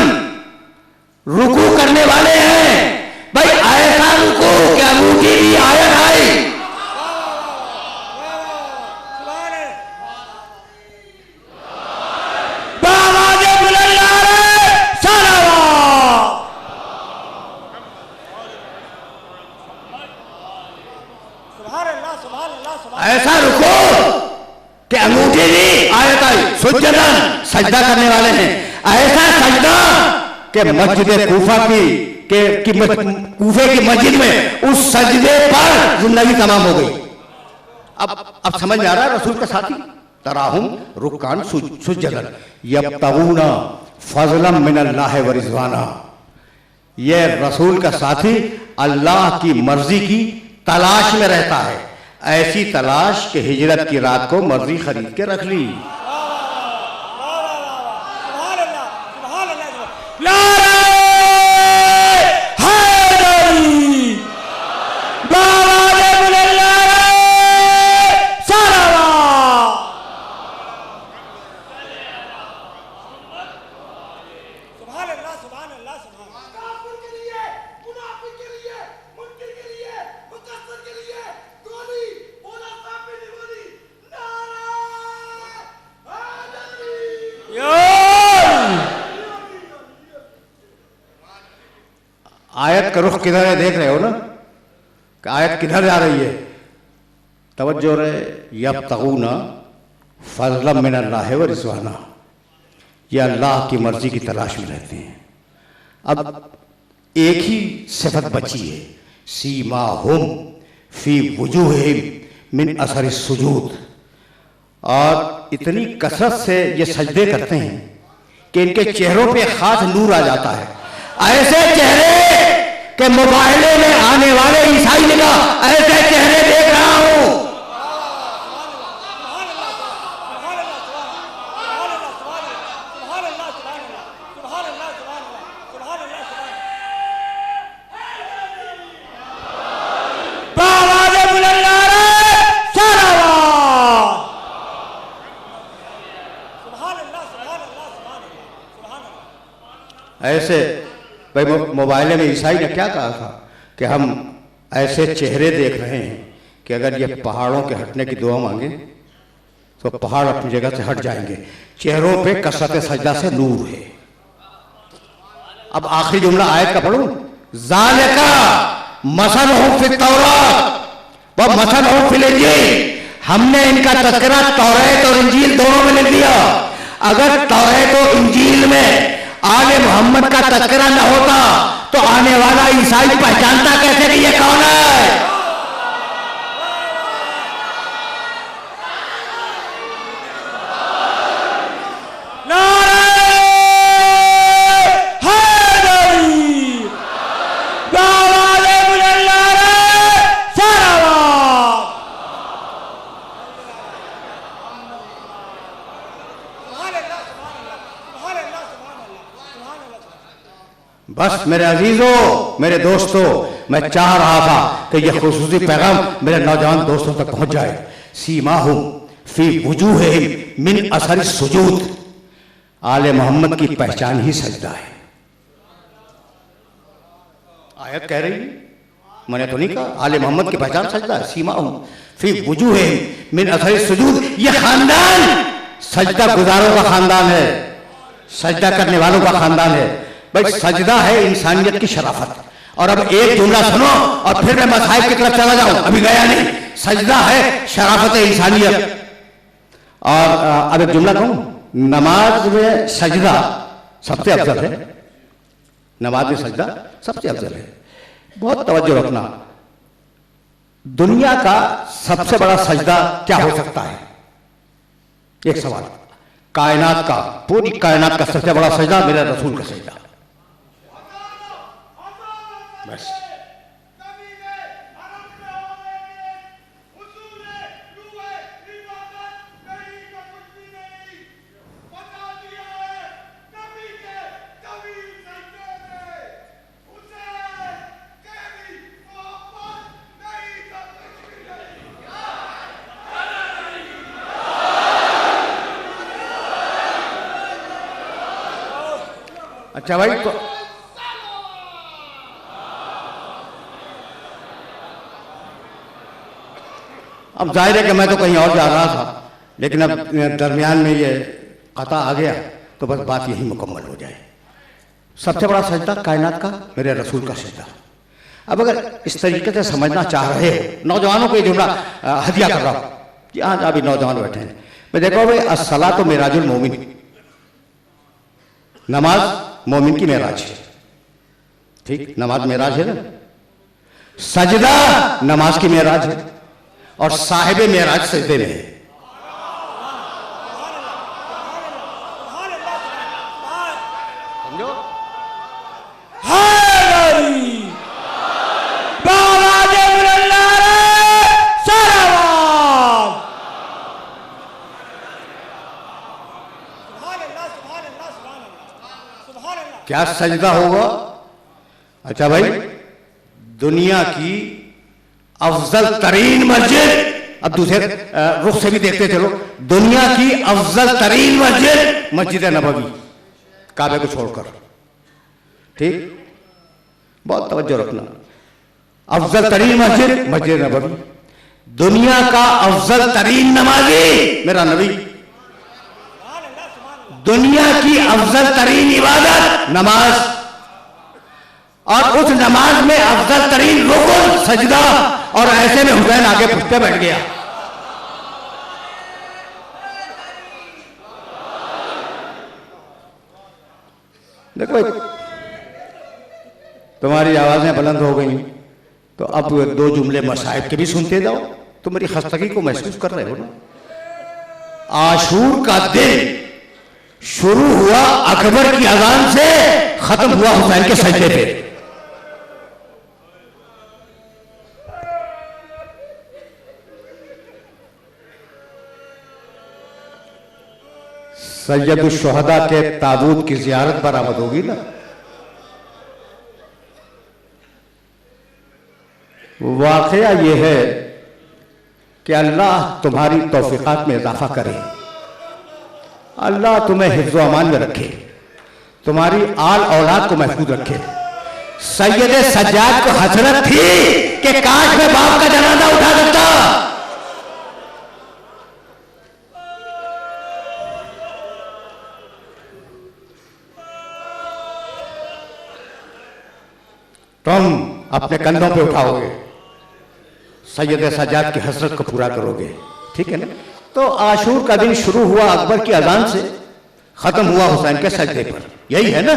रुकू करने वाले हैं। भाई ऐसा रुकू कि अंगूठी की आयत आई। बावाज़े बुलंद नारे सलावत। ऐसा रुको कि अंगूठी की आयत आई। सुज्जदन, सजदा करने वाले हैं। ऐसा सजदा कि मस्जिद कूफा कूफे की मस्जिद में उस सजदे पर जिंदगी तमाम हो गई। अब समझ में आ रहा है रसूल का साथी, तराहुम रुकान सुजदन यब्तगूना फज़लन मिनल्लाहि व रिज़वाना। ये रसूल का साथी अल्लाह की मर्जी की तलाश में रहता है, ऐसी तलाश कि हिजरत की रात को मर्जी खरीद के रख ली। आयत का रुख किधर है देख रहे हो ना कि आयत किधर जा रही है। तवज्जो रहे, यब्तगूना फज़लन मिनल्लाहि व रिज़वाना, ये अल्लाह की मर्जी की तलाश में रहते हैं। अब एक ही सिफत बची है, सीमाहुम फी वुजूहिहिम मिन असरि सुजूद। और इतनी कसरत से ये सजदे करते हैं कि इनके चेहरों पे खास नूर आ जाता है। ऐसे चेहरे के मुकाबले में आने वाले ईसाई निगाह ऐसे चेहरे देख रहा हूं। ऐसे भाई मोबाइल में ईसाई ने क्या कहा था कि हम ऐसे चेहरे देख रहे हैं कि अगर ये पहाड़ों के हटने की दुआ मांगे तो पहाड़ अपनी जगह से हट जाएंगे। चेहरों पे कसरत सजदा से नूर है। अब आखिरी जुमला आयत का पढ़ूं, ज़ालिका मसलहुम फित तौरात व मसलहुम फिल इंजील। हमने इनका तज़किरा तौरात और इंजील दोनों में लिख दिया। अगर तौरात और इंजील में आले मोहम्मद का तज़किरा न होता तो आने वाला ईसाई पहचानता कैसे कि ये कौन है। बस मेरे अजीजों, मेरे दोस्तों, मैं चाह रहा था कि यह खुसूसी पैगाम मेरे नौजवान दोस्तों तक पहुंच जाए। सीमाहुम फी वुजूहिहिम मिन असरि सुजूद। आले मोहम्मद की पहचान ही सजदा है। आयत कह रही, मैंने तो नहीं कहा। आले मोहम्मद की पहचान सजदा है। सीमाहुम फी वुजूहिहिम मिन असरि सुजूद। यह खानदान सजदा गुजारों का खानदान है, सजदा करने वालों का खानदान है। भाई सजदा है इंसानियत की शराफत। और अब एक जुमला सुनो और फिर मैं मसाइब की तरफ चला जाऊं, अभी गया नहीं। सजदा है शराफत इंसानियत। और अब एक जुमला कहूं, नमाज में सजदा सबसे अफजल है। नमाज में सजदा सबसे अफजल है। बहुत तवज्जो रखना। दुनिया का सबसे बड़ा सजदा क्या हो सकता है? एक सवाल। कायनात का, पूरी कायनात का सबसे बड़ा सजदा मेरा रसूल का सजदा। बस अच्छा भाई, तो अब जाहिर है कि मैं तो कहीं और जा रहा था, लेकिन अब दरमियान में ये कता आ गया तो बस बात यही मुकम्मल हो जाए। सबसे बड़ा सजदा कायनात का मेरे रसूल का सजदा। अब अगर इस तरीके से समझना चाह रहे हो, नौजवानों को ये जुमला हदिया कर रहा हूँ, यहाँ अभी नौजवान बैठे हैं। मैं देखो भाई, अस्सलातु मिराजुल मोमिन, नमाज मोमिन की मेराज है, ठीक, नमाज मेराज है ना। सजदा नमाज की मेराज है और साहिब मेराज सजदे में है। क्या सजदा होगा? अच्छा भाई, दुनिया की अफजल तरीन मस्जिद, अब दूसरे रुख से भी देखते चलो, दुनिया की अफजल तरीन मस्जिद मस्जिद नबवी, काबे को छोड़कर, ठीक, बहुत तवज्जो रखना। अफजल तरीन मस्जिद मस्जिद नबवी, दुनिया का अफजल तरीन नमाजी मेरा नबी, दुनिया की अफजल तरीन इबादत नमाज, और उस नमाज में अफजल तरीन रुकुन सजदा, और ऐसे में हुसैन आगे पुछते बैठ गया। देखो, तुम्हारी आवाजें बुलंद हो गई, तो अब दो जुमले मसाइब के भी सुनते जाओ। तुम मेरी खस्तगी को महसूस कर रहे हो ना। आशूर का दिन शुरू हुआ अकबर की अजान से, खत्म हुआ हुसैन के सजदे पे। सैयदुल शुहदा के ताबूत की जियारत बरामद होगी ना। वाकया यह है कि अल्लाह तुम्हारी तौफीकात में इजाफा करे, अल्लाह तुम्हें हिफ्ज़ व अमान में रखे, तुम्हारी आल औलाद को महफूज रखे। सैयद सज्जाद को हसरत थी कि काश में बाप का जनाजा उठा सकता। तुम अपने कंधों पे उठाओगे, सैयद सज्जाद की हसरत को पूरा करोगे, ठीक है ना। तो आशूर का दिन शुरू हुआ अकबर की अजान से, खत्म हुआ हुसैन के सजदे पर, यही है ना।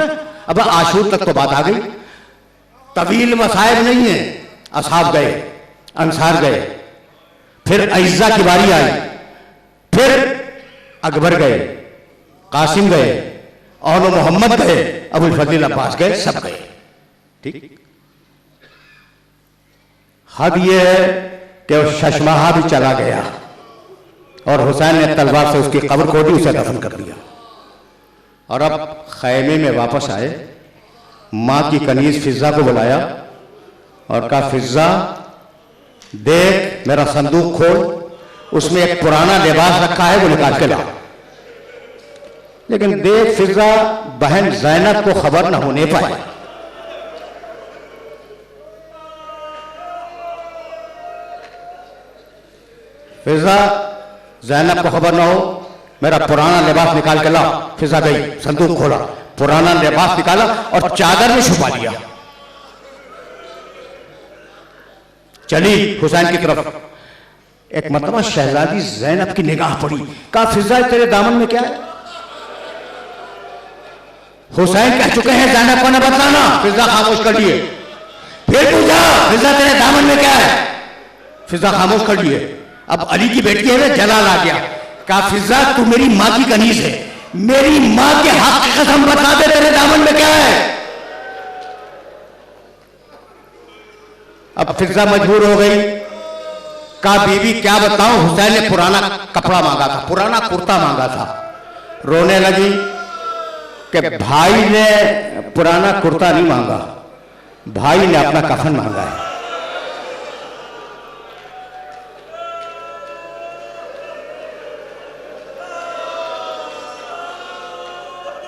अब आशूर तक तो बात आ गई, तवील मसाइब नहीं है। असहाब गए, अंसार गए, फिर अइज़्ज़ा की बारी आई, फिर अकबर गए, कासिम गए, और मोहम्मद गए, अबुल फजल अब्बास गए, सब गए, ठीक। हद यह है कि शशमाहा भी चला गया और हुसैन ने तलवार से उसकी कब्र को भी उसे दफन कर दिया। और अब खैमे में वापस आए, माँ की कनीज फिजा को बुलाया और कहा, फिजा देख मेरा संदूक खोल, उसमें एक पुराना लिबास रखा है, वो निकाल के ला। लेकिन देख फिजा बहन ज़ैनब को खबर न होने पाई। फिजा ज़ैनब को खबर ना हो, मेरा पुराना लिबास निकाल के ला। फिजा गई, संदूक खोला, पुराना लिबास निकाला और चादर में छुपा लिया। चली हुसैन की तरफ। एक मरतबा शहजादी ज़ैनब की निगाह पड़ी, कहा, फिजा तेरे दामन में क्या है? हुसैन कह चुके हैं ज़ैनब को न बताना। फिजा खामोश कर लिए। फिर पूछा, फिजा तेरे दामन में क्या है? फिजा खामोश कर लिए। अब अली की बेटी है ना, जलाल आ गया, कहा, फिजा तू मेरी माँ की कनीज है, मेरी माँ के हक की कसम बता दे तेरे दामन में क्या है? अब फिजा मजबूर हो गई, कहा, बीबी क्या बताऊं, हुसैन ने पुराना कपड़ा मांगा था, पुराना कुर्ता मांगा था। रोने लगी कि भाई ने पुराना कुर्ता नहीं मांगा, भाई ने अपना कफन मांगा है।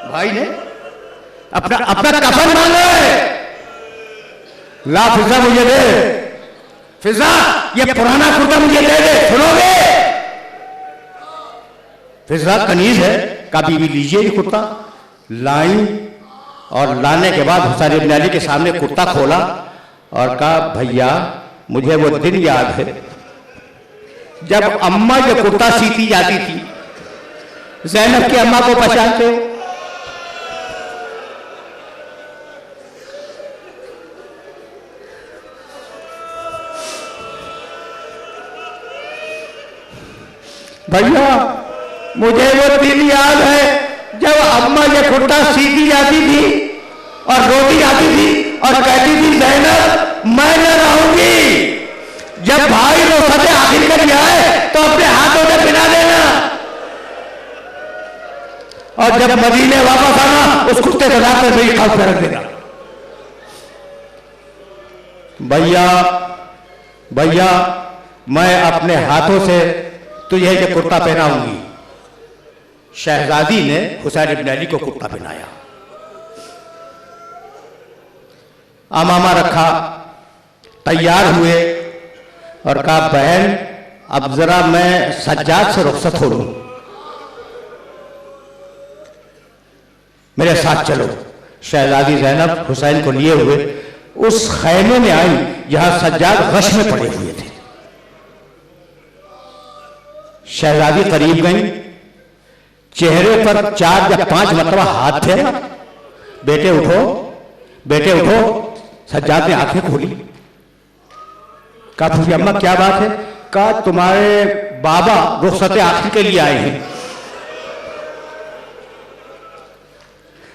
भाई ने अपना कफन मांगा है। ला फिजा मुझे दे, फिजा ये पुराना कुर्ता मुझे दे दे, सुनोगे? फिजा कनीज है, कहा, बीबी लीजिए ये कुर्ता। लाई और लाने के बाद हुसैन इब्न अली के सामने कुर्ता खोला और कहा, भैया मुझे वो दिन याद है जब अम्मा जो कुर्ता सीती जाती थी। ज़ैनब की अम्मा को पहचानते हो? भैया मुझे वो दिन याद है जब अम्मा ये कुर्ता सीखी जाती थी और रोटी आती थी और कहती थी ज़ैनब मैं न रहूंगी, जब भाई रोसते आखिर कर जाए तो अपने हाथों से पिला देना, और जब मदीने वापस आना उस कुत्ते को रात में मेरी खाल पे रख देना। भैया भैया मैं अपने हाथों से तुझे ये कुर्ता पहनाऊंगी। शहजादी ने हुसैन इब्न अली को कुर्ता पहनाया, अमामा रखा, तैयार हुए और कहा बहन अब जरा मैं सज्जाद से रुखसत हो लूं, मेरे साथ चलो। शहजादी ज़ैनब हुसैन को लिए हुए उस खैमे में आई जहां सज्जाद गश में पड़े हुए थे। शहजादी करीब गई, चेहरे पर 4 या 5 मरतबा हाथ थे, बेटे उठो बेटे उठो। सज्जाद ने आंखें खोली, कहा फूफी अम्मा क्या बात है? कहा तुम्हारे बाबा रुखसत आखिर के लिए आए हैं।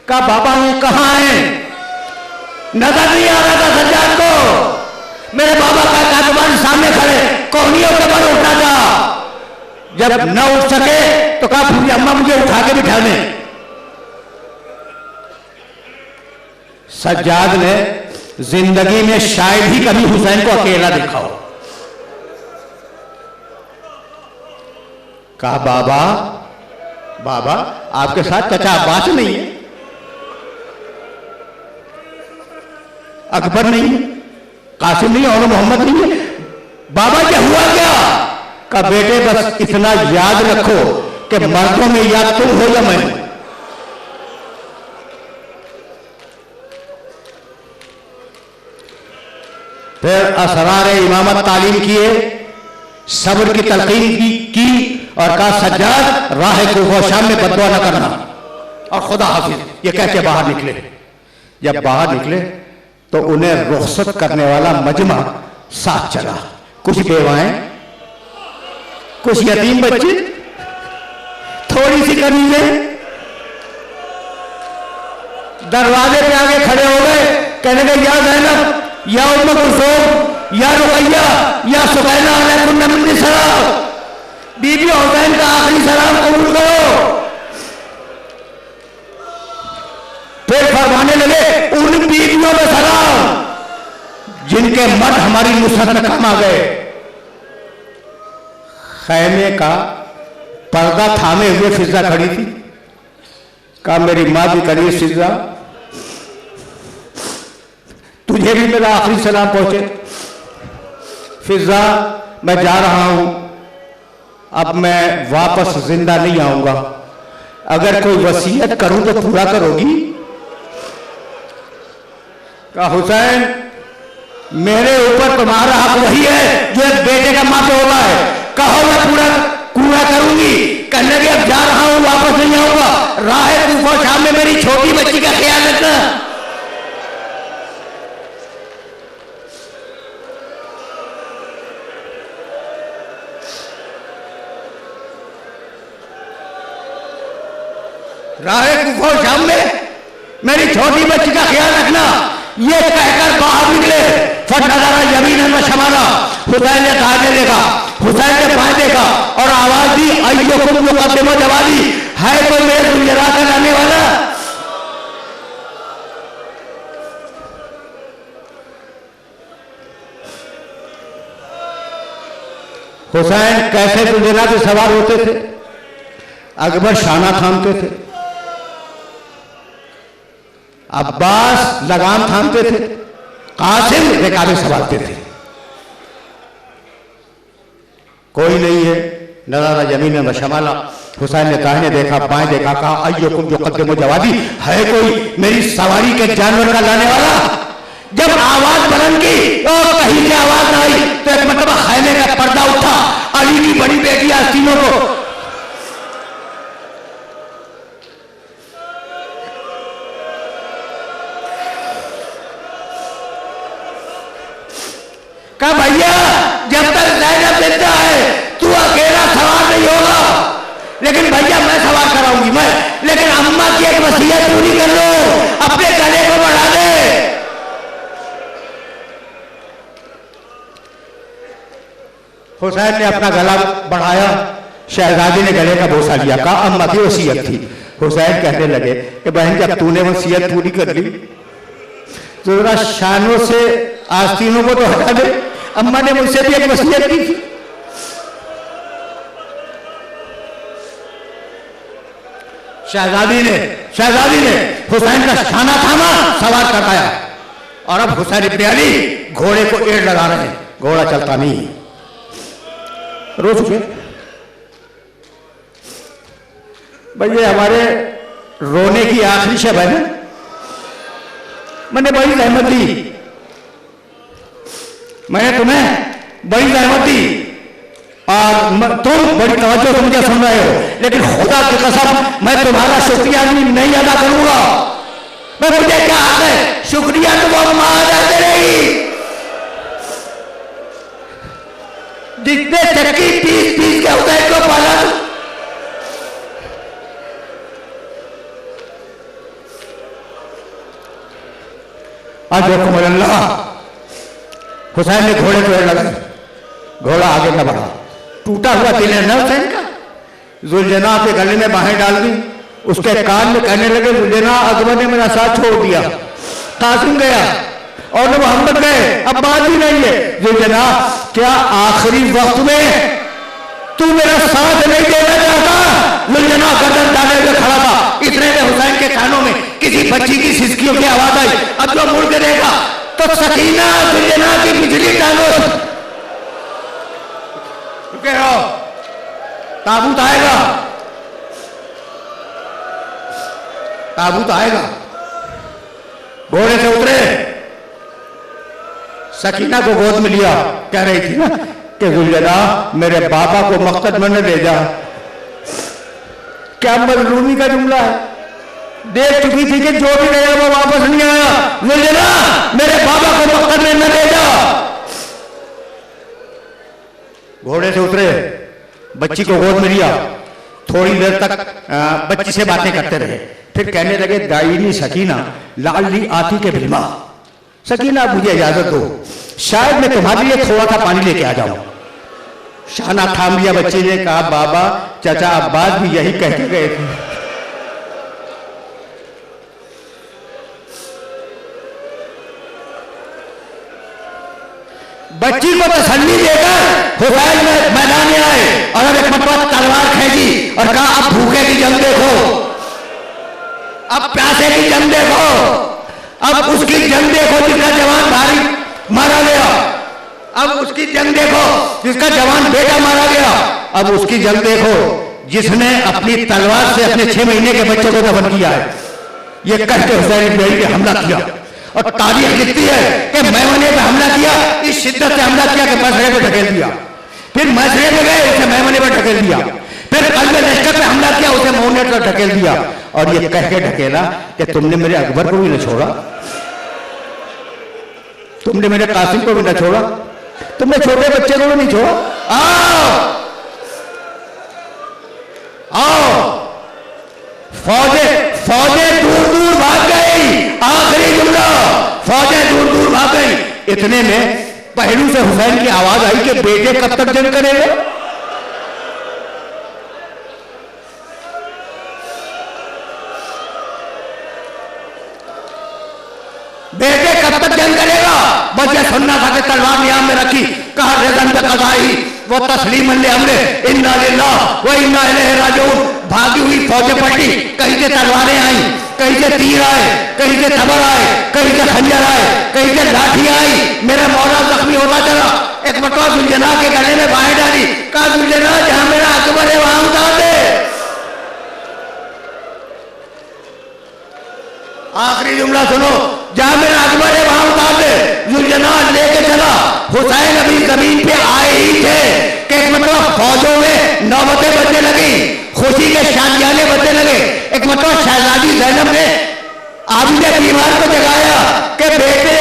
कहा बाबा हैं कहाँ हैं? नजर नहीं आ रहा था सज्जाद को। मेरे बाबा का कहा तुम्हारे सामने खड़े, कोहनियों के बल उठा था। जब न उठ सके तो कहा फूफी अम्मा मुझे उठा के बिठा दें। सज्जाद ने जिंदगी में शायद ही कभी हुसैन को अकेला देखा हो। कहा बाबा बाबा आपके साथ चचा अब्बास नहीं है, अकबर नहीं है, कासिम नहीं है और मोहम्मद नहीं है, बाबा क्या हुआ क्या? का बेटे बस इतना याद रखो कि मर्दों में या तुम हो या मैं। फिर असरार इमामत तालीम किए, सब्र की तलकीन की और कहा सज्जाद राह कूफा शाम में बददुआ न करना और खुदा हाफिज, ये कह के बाहर निकले। जब बाहर निकले तो उन्हें रुखसत करने वाला मजमा साथ चला, कुछ बेवाएं, कुछ यतीम बच्चे, थोड़ी सी कमीजें, दरवाजे पे आगे खड़े हो गए, कहने लगे या ज़ैनब या उम्म कुलसूम या रुकैया या सुबैना अलैकुम मिन्नी सलाम, बीबी हुसैन का आखिरी सलाम कबूल करो। फिर फरमाने लगे उन बीवियों में सलाम जिनके मर्द हमारी नुसरत में काम आ गए। खैमे का पर्दा थामे हुए फिजा खड़ी थी, कहा मेरी मां भी करी फिजा, तुझे भी मेरा आखिरी सलाम पहुंचे। फिजा मैं जा रहा हूं, अब मैं वापस जिंदा नहीं आऊंगा, अगर कोई वसीयत करूं तो पूरा करोगी? कहा हुसैन मेरे ऊपर तुम्हारा हक वही है जो एक बेटे का मां पे होता है, कहो मैं पूरा करूंगी। कहने लगे अब जा रहा हूं वापस नहीं आऊंगा, राह कूफा शाम में मेरी छोटी बच्ची का ख्याल रखना। राह कूफा शाम में मेरी छोटी बच्ची का ख्याल रखना, ये कहकर बाहर निकले। फटनज़रा यमीनन व शमाला, हुसैन ने दाहिने देखा, हुसैन ने बाएं देखा और आवाज दी अय्युकुम मुक़द्दिमु जवादी, है कोई मेरे दुनिया का लाने वाला? हुसैन कैसे दुनिया पे सवार होते थे, अकबर शाना थामते थे, अब्बास लगाम थामते थे, कासिम रिकाबें संभालते थे। कोई नहीं है, नज़ारा जमीन में शमाला। हुसैन ने दाहिने देखा, बाएं देखा, कहा अय्युकुम युक़द्दिमु जवादी, है कोई मेरी सवारी के जानवर का लाने वाला? जब आवाज बुलंद की और कहीं से आवाज ना आई तो एक मतलब खैमे का पर्दा उठा, अली की बड़ी बेटी आस्तीनों को कहा भैया जब तक ज़ैनब जिंदा है तू अकेला सवार नहीं होगा, लेकिन भैया मैं सवार कराऊंगी मैं, लेकिन अम्मा की एक वसीयत पूरी कर लो, अपने गले को बढ़ा दे। हुसैन ने अपना गला बढ़ाया, शहजादी ने गले का बोसा लिया, कहा अम्मा की वसीयत थी। हुसैन कहने लगे कि बहन जब तूने वसीयत पूरी कर ली तो जरा शानों से आस्तीनों को तो हटा दे, अम्मा ने मुझसे भी एक वसीयत की थी। शहजादी ने हुसैन का शाना थामा, सवार करवाया, और अब हुसैन इब्न अली घोड़े को एड़ लगा रहे हैं, घोड़ा चलता नहीं। रो चुके भाई, ये हमारे रोने की आखिरी शब है ना। मैंने बड़ी रहमत दी, मैंने तुम्हें बड़ी रहमत दी और तुम बड़ी तवज्जो से मुझे सुन रहे हो, लेकिन खुदा की कसम मैं तुम्हारा शुक्रिया नहीं अदा करूंगा। मैं मुझे क्या हक है, शुक्रिया तो वो मां अदा करेगी जितने चक्की पीस के होता है को पाला। आज देखो अल्लाह, हुसैन ने घोड़े को लगाया, घोड़ा आगे न बढ़ा, टूटा हुआ दिल है ना हुसैन का। जुलजना के गले में बाहें डाल दी, उसके कान में कहने लगे जुलजना अकबर ने मेरा साथ छोड़ दिया, कासिम गया और मोहम्मद गए, अब बात ही नहीं है। जुलजना क्या आखिरी वक्त में तू मेरा साथ नहीं देना चाहता? जुलजना गर्दन डाले हुए खड़ा था, इतने में हुसैन के कानों में किसी बच्ची की सिसकियों की आवाज आई। अब जो मुड़ के देखा तो सकीना जुलजना की बिजली टांगों रुके हो, ताबूत आएगा, ताबूत आएगा। घोड़े से उतरे, सकीना को गोद में लिया, कह रही थी ना कि जुलजना मेरे बाबा को मकसद में न ले जा। क्या मजलूमी का जुमला है, देख चुकी थी कि जो भी गया वो वापस नहीं आया। जुलजना मेरे बाबा को मकसद में न ले जा। घोड़े से उतरे, बच्ची को गोद में लिया, थोड़ी देर तक बच्ची से बातें करते रहे, फिर कहने लगे दाइनी सकीना लाली आती के बिल्मा, सकीना मुझे इजाजत दो, शायद मैं तुम्हारे लिए थोड़ा सा पानी लेके आ जाऊं। शाना थाम लिया बच्चे ने, कहा बाबा चाचा अब्बास भी यही कह के गए थे। बच्ची को तसल्ली देकर हुसैन में मैदान में आए और अब एक मरतबा तलवार खींची और कहा अब भूखे की जंग देखो, अब प्यासे की जंग देखो, अब उसकी जंग देखो जिसका जवान भारी मारा गया, अब उसकी जंग देखो जिसका जवान बेटा मारा गया, अब उसकी जंग देखो जिसने अपनी तलवार से अपने 6 महीने के बच्चे को दफन किया है। ये कहते हुसैन इब्न अली पे हमला किया और तारीख लिखती है कि मैमने पे हमला किया, इस शिद्दत से हमला किया कि मसरे पे ढकेल दिया, फिर मसरे पे गए उसे मैमने पे ढकेल दिया, फिर कल्ब लश्कर पे हमला किया उसे मोहनेट पर ढकेल दिया, और ये कह के ढकेला कि तुमने मेरे अकबर को भी न छोड़ा, तुमने मेरे कासिम को भी न छोड़ा, तुमने छोटे बच्चे को भी नहीं छोड़ा। आओ आओ, फौजें दूर दूर भाग गई, आखिरी जुमला, फौजें दूर दूर भाग गई। इतने में पहलू से हुसैन की आवाज आई कि बेटे कब तक जंग करेंगे? बेटे कब तक जंग करेगा? बस ये सुनना था कि तलवार नियाम में रखी, कहा रेजन पे कज़ाई वो तस्लीम ले हमने, इन्ना लिल्लाह व इन्ना इलैहि राजिऊन। भागी हुई फौजें पलटी, कहीं से तलवारें आई, कहीं से तीर आए, कहीं से तबर आए, कहीं से खंजर आए, कहीं से लाठी आई। मेरा मौला जख्मी होता चला। एक मरतबा जुलजना के गले में बाहें डाली, कहा जुलजना जहां मेरा अकबर है वहां उतार दे। आखिरी जुमला सुनो, जहां मेरा अकबर है वहां उतार दे। जुलजना लेके चला। हुसैन अभी जमीन पे आए ही थे कि एक मतलब फौजों में नौबतें बजने लगी, खुशी के शादियाने बजने लगे। एक मतलब शहजादी ज़ैनब ने आबिद बीमार को जगाया कि बेटे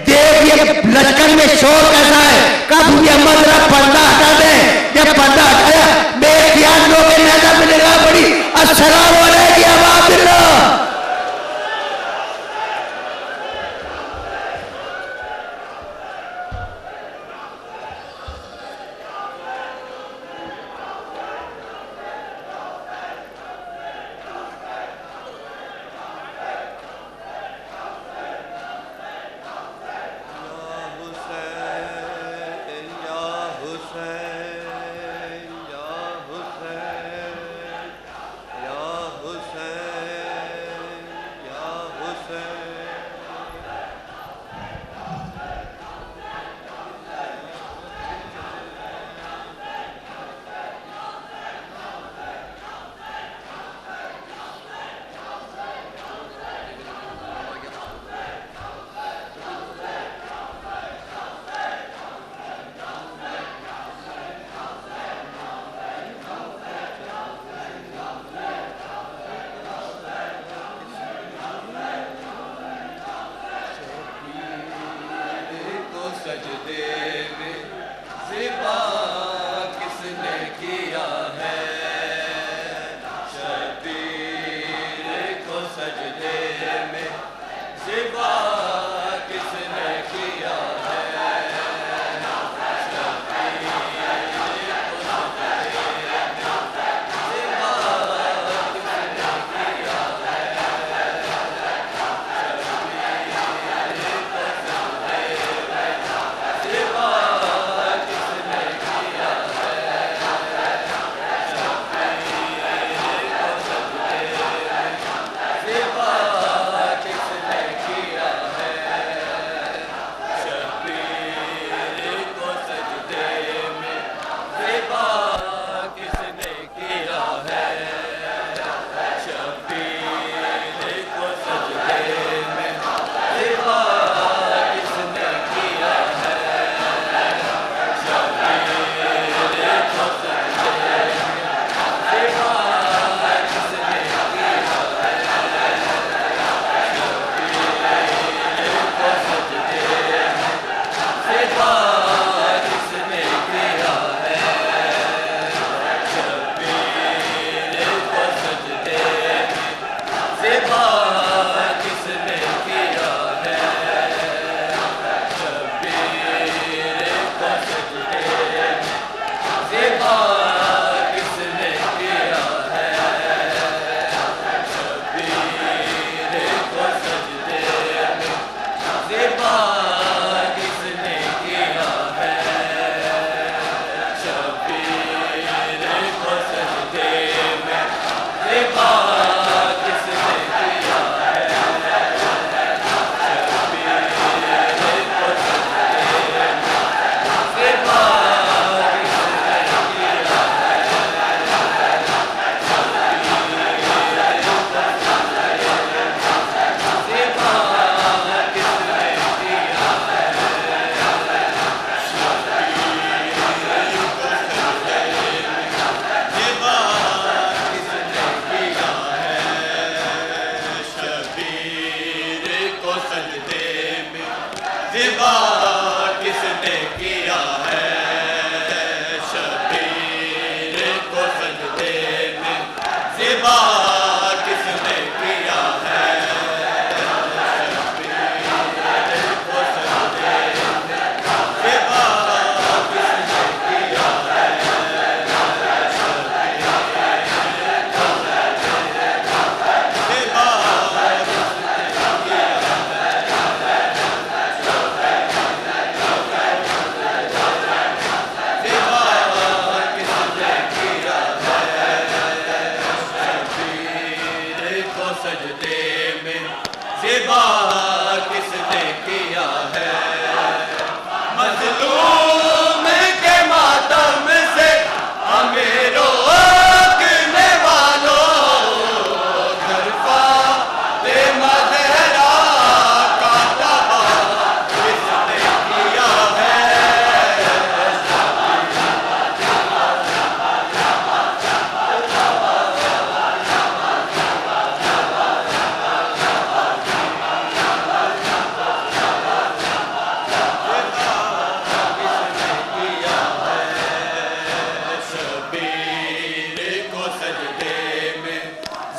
देख ये लश्कर में शोर कैसा है। कहा अम्मा जरा पर्दा हटा दे। जब पर्दा हटाया बेख्याल लोग नजर मिलेगा अस्सलामु अलैकुम या अबादिल्लाह।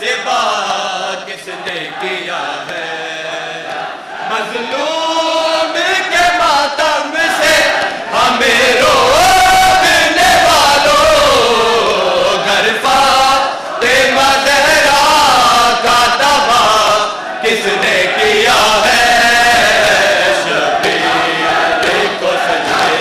ज़िबा किसने किया है, मज़लूम के मातम से हमें रोकने वालों, घर फ़ातिमा ज़हरा का तबा किसने किया है, शबीर को सजदे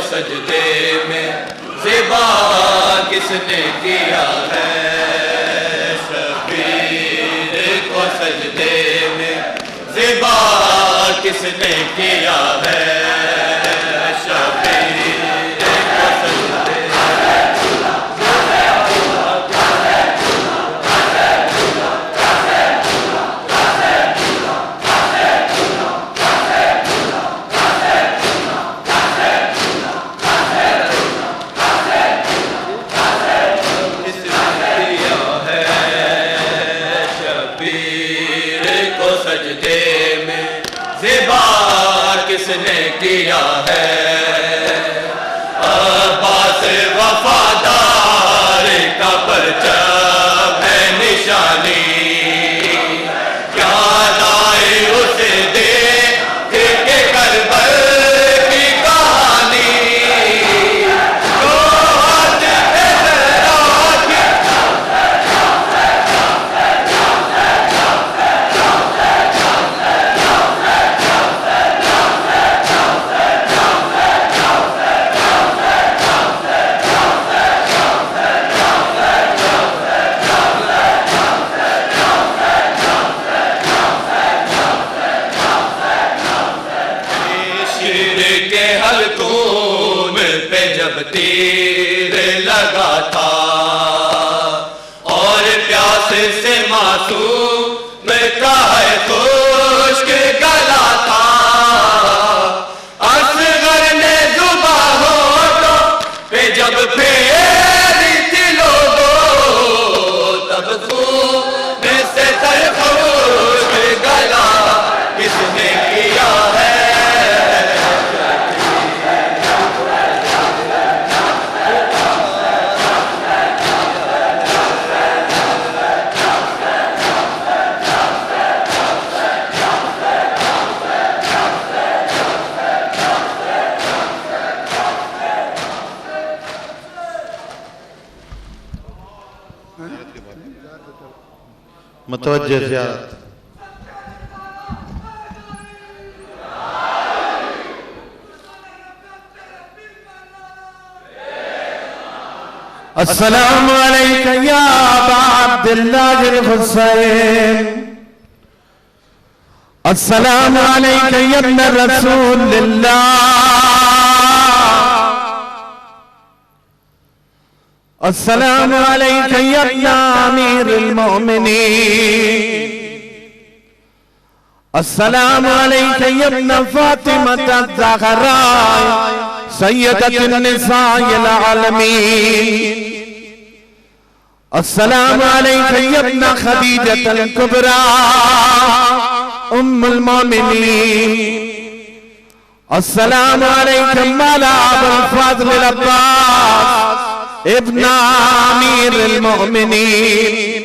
सजदे में ज़िबा किसने किया है, शबीर को सजदे में ज़िबा किसने किया है, शबीर को सजदे किसने किया है, अब्बास वफादार का परचम है निशानी, याद आए उसे देख के करबल की कहानी, तो हाथ पे राखी तीर लगा था और प्यास से मासूम का है खुश्क गला था, असगर ने जुबा होठों पे जब फेरी थी लोगों, तब खून से तर खुश्क गला किसने किया है, मुतवज्जे ज़ियारत। अस्सलामु अलैका या अबा अब्दुल्लाह अल-हुसैन, अस्सलामु अलैका या इब्न रसूलिल्लाह, अस्सलामु अलैका या इब्न अमीरुल मोमिनीन, अस्सलामु अलैका या इब्न फातिमा अज़-ज़हरा सय्यदतुन निसाइल आलमीन, अस्सलामु अलैका या इब्न खदीजतल कुबरा उम्मुल मोमिनीन, अस्सलामु अलैका मौला अबुल फज़ल अब्बास इब्न अमीरुल मोमिनीन,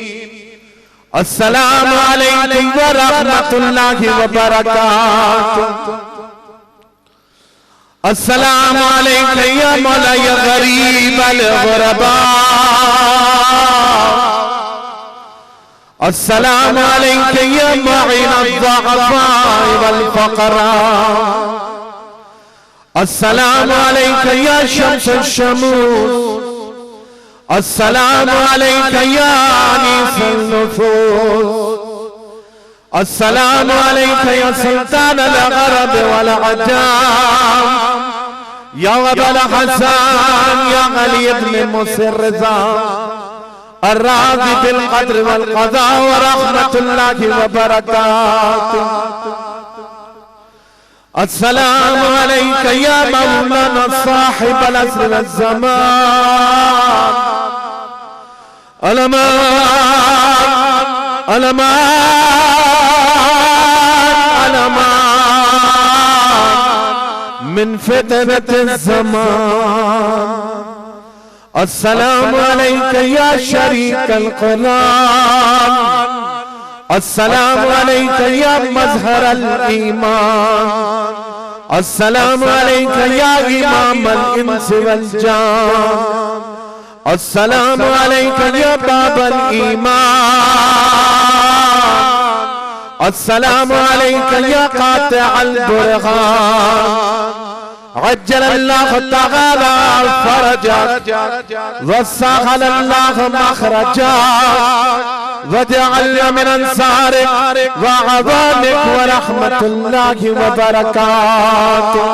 अस्सलामु अलैकुम व रहमतुल्लाहि व बरकातुहू, अस्सलामु अलैका या मौला या गरीब अल गुरबा, अस्सलामु अलैका या मुईन अज़-ज़ुअफ़ा वल फ़क़रा, अस्सलामु अलैका या शम्स अश-शमूस, अस्सलामु अलैका या अनीस अन-नुफूस, अस्सलामु अलैका या सुल्तान अल-गरब वल अजाम, या अबल हसन या अली इब्न मुसर रज़ा, अर्राज़ी बिल क़द्र वल क़ज़ा व रहमतुल्लाहि व बरकातुहू। अस्सलामु अलैका या मौलाना साहिबल अस्र वज़ ज़मान। अलमान अलमान अलमान मिन फितनतिज़ ज़मान। अस्सलामु अलैका या शरीकल कुरान। अस्सलामु अलैका या मज़हरल ईमान। अस्सलामु अलैका या इमामल इंस वल जान। अस्सलामु अलैका या बाबल ईमान। अस्सलामु अलैका या क़ातिअल बुरहान। अज्जलल्लाहु तआला फरजक वस्सहलल्लाहु मखरजक वजअलना मिन अंसारिक व अवानिक व रहमतुल्लाहि व बरकातुहू।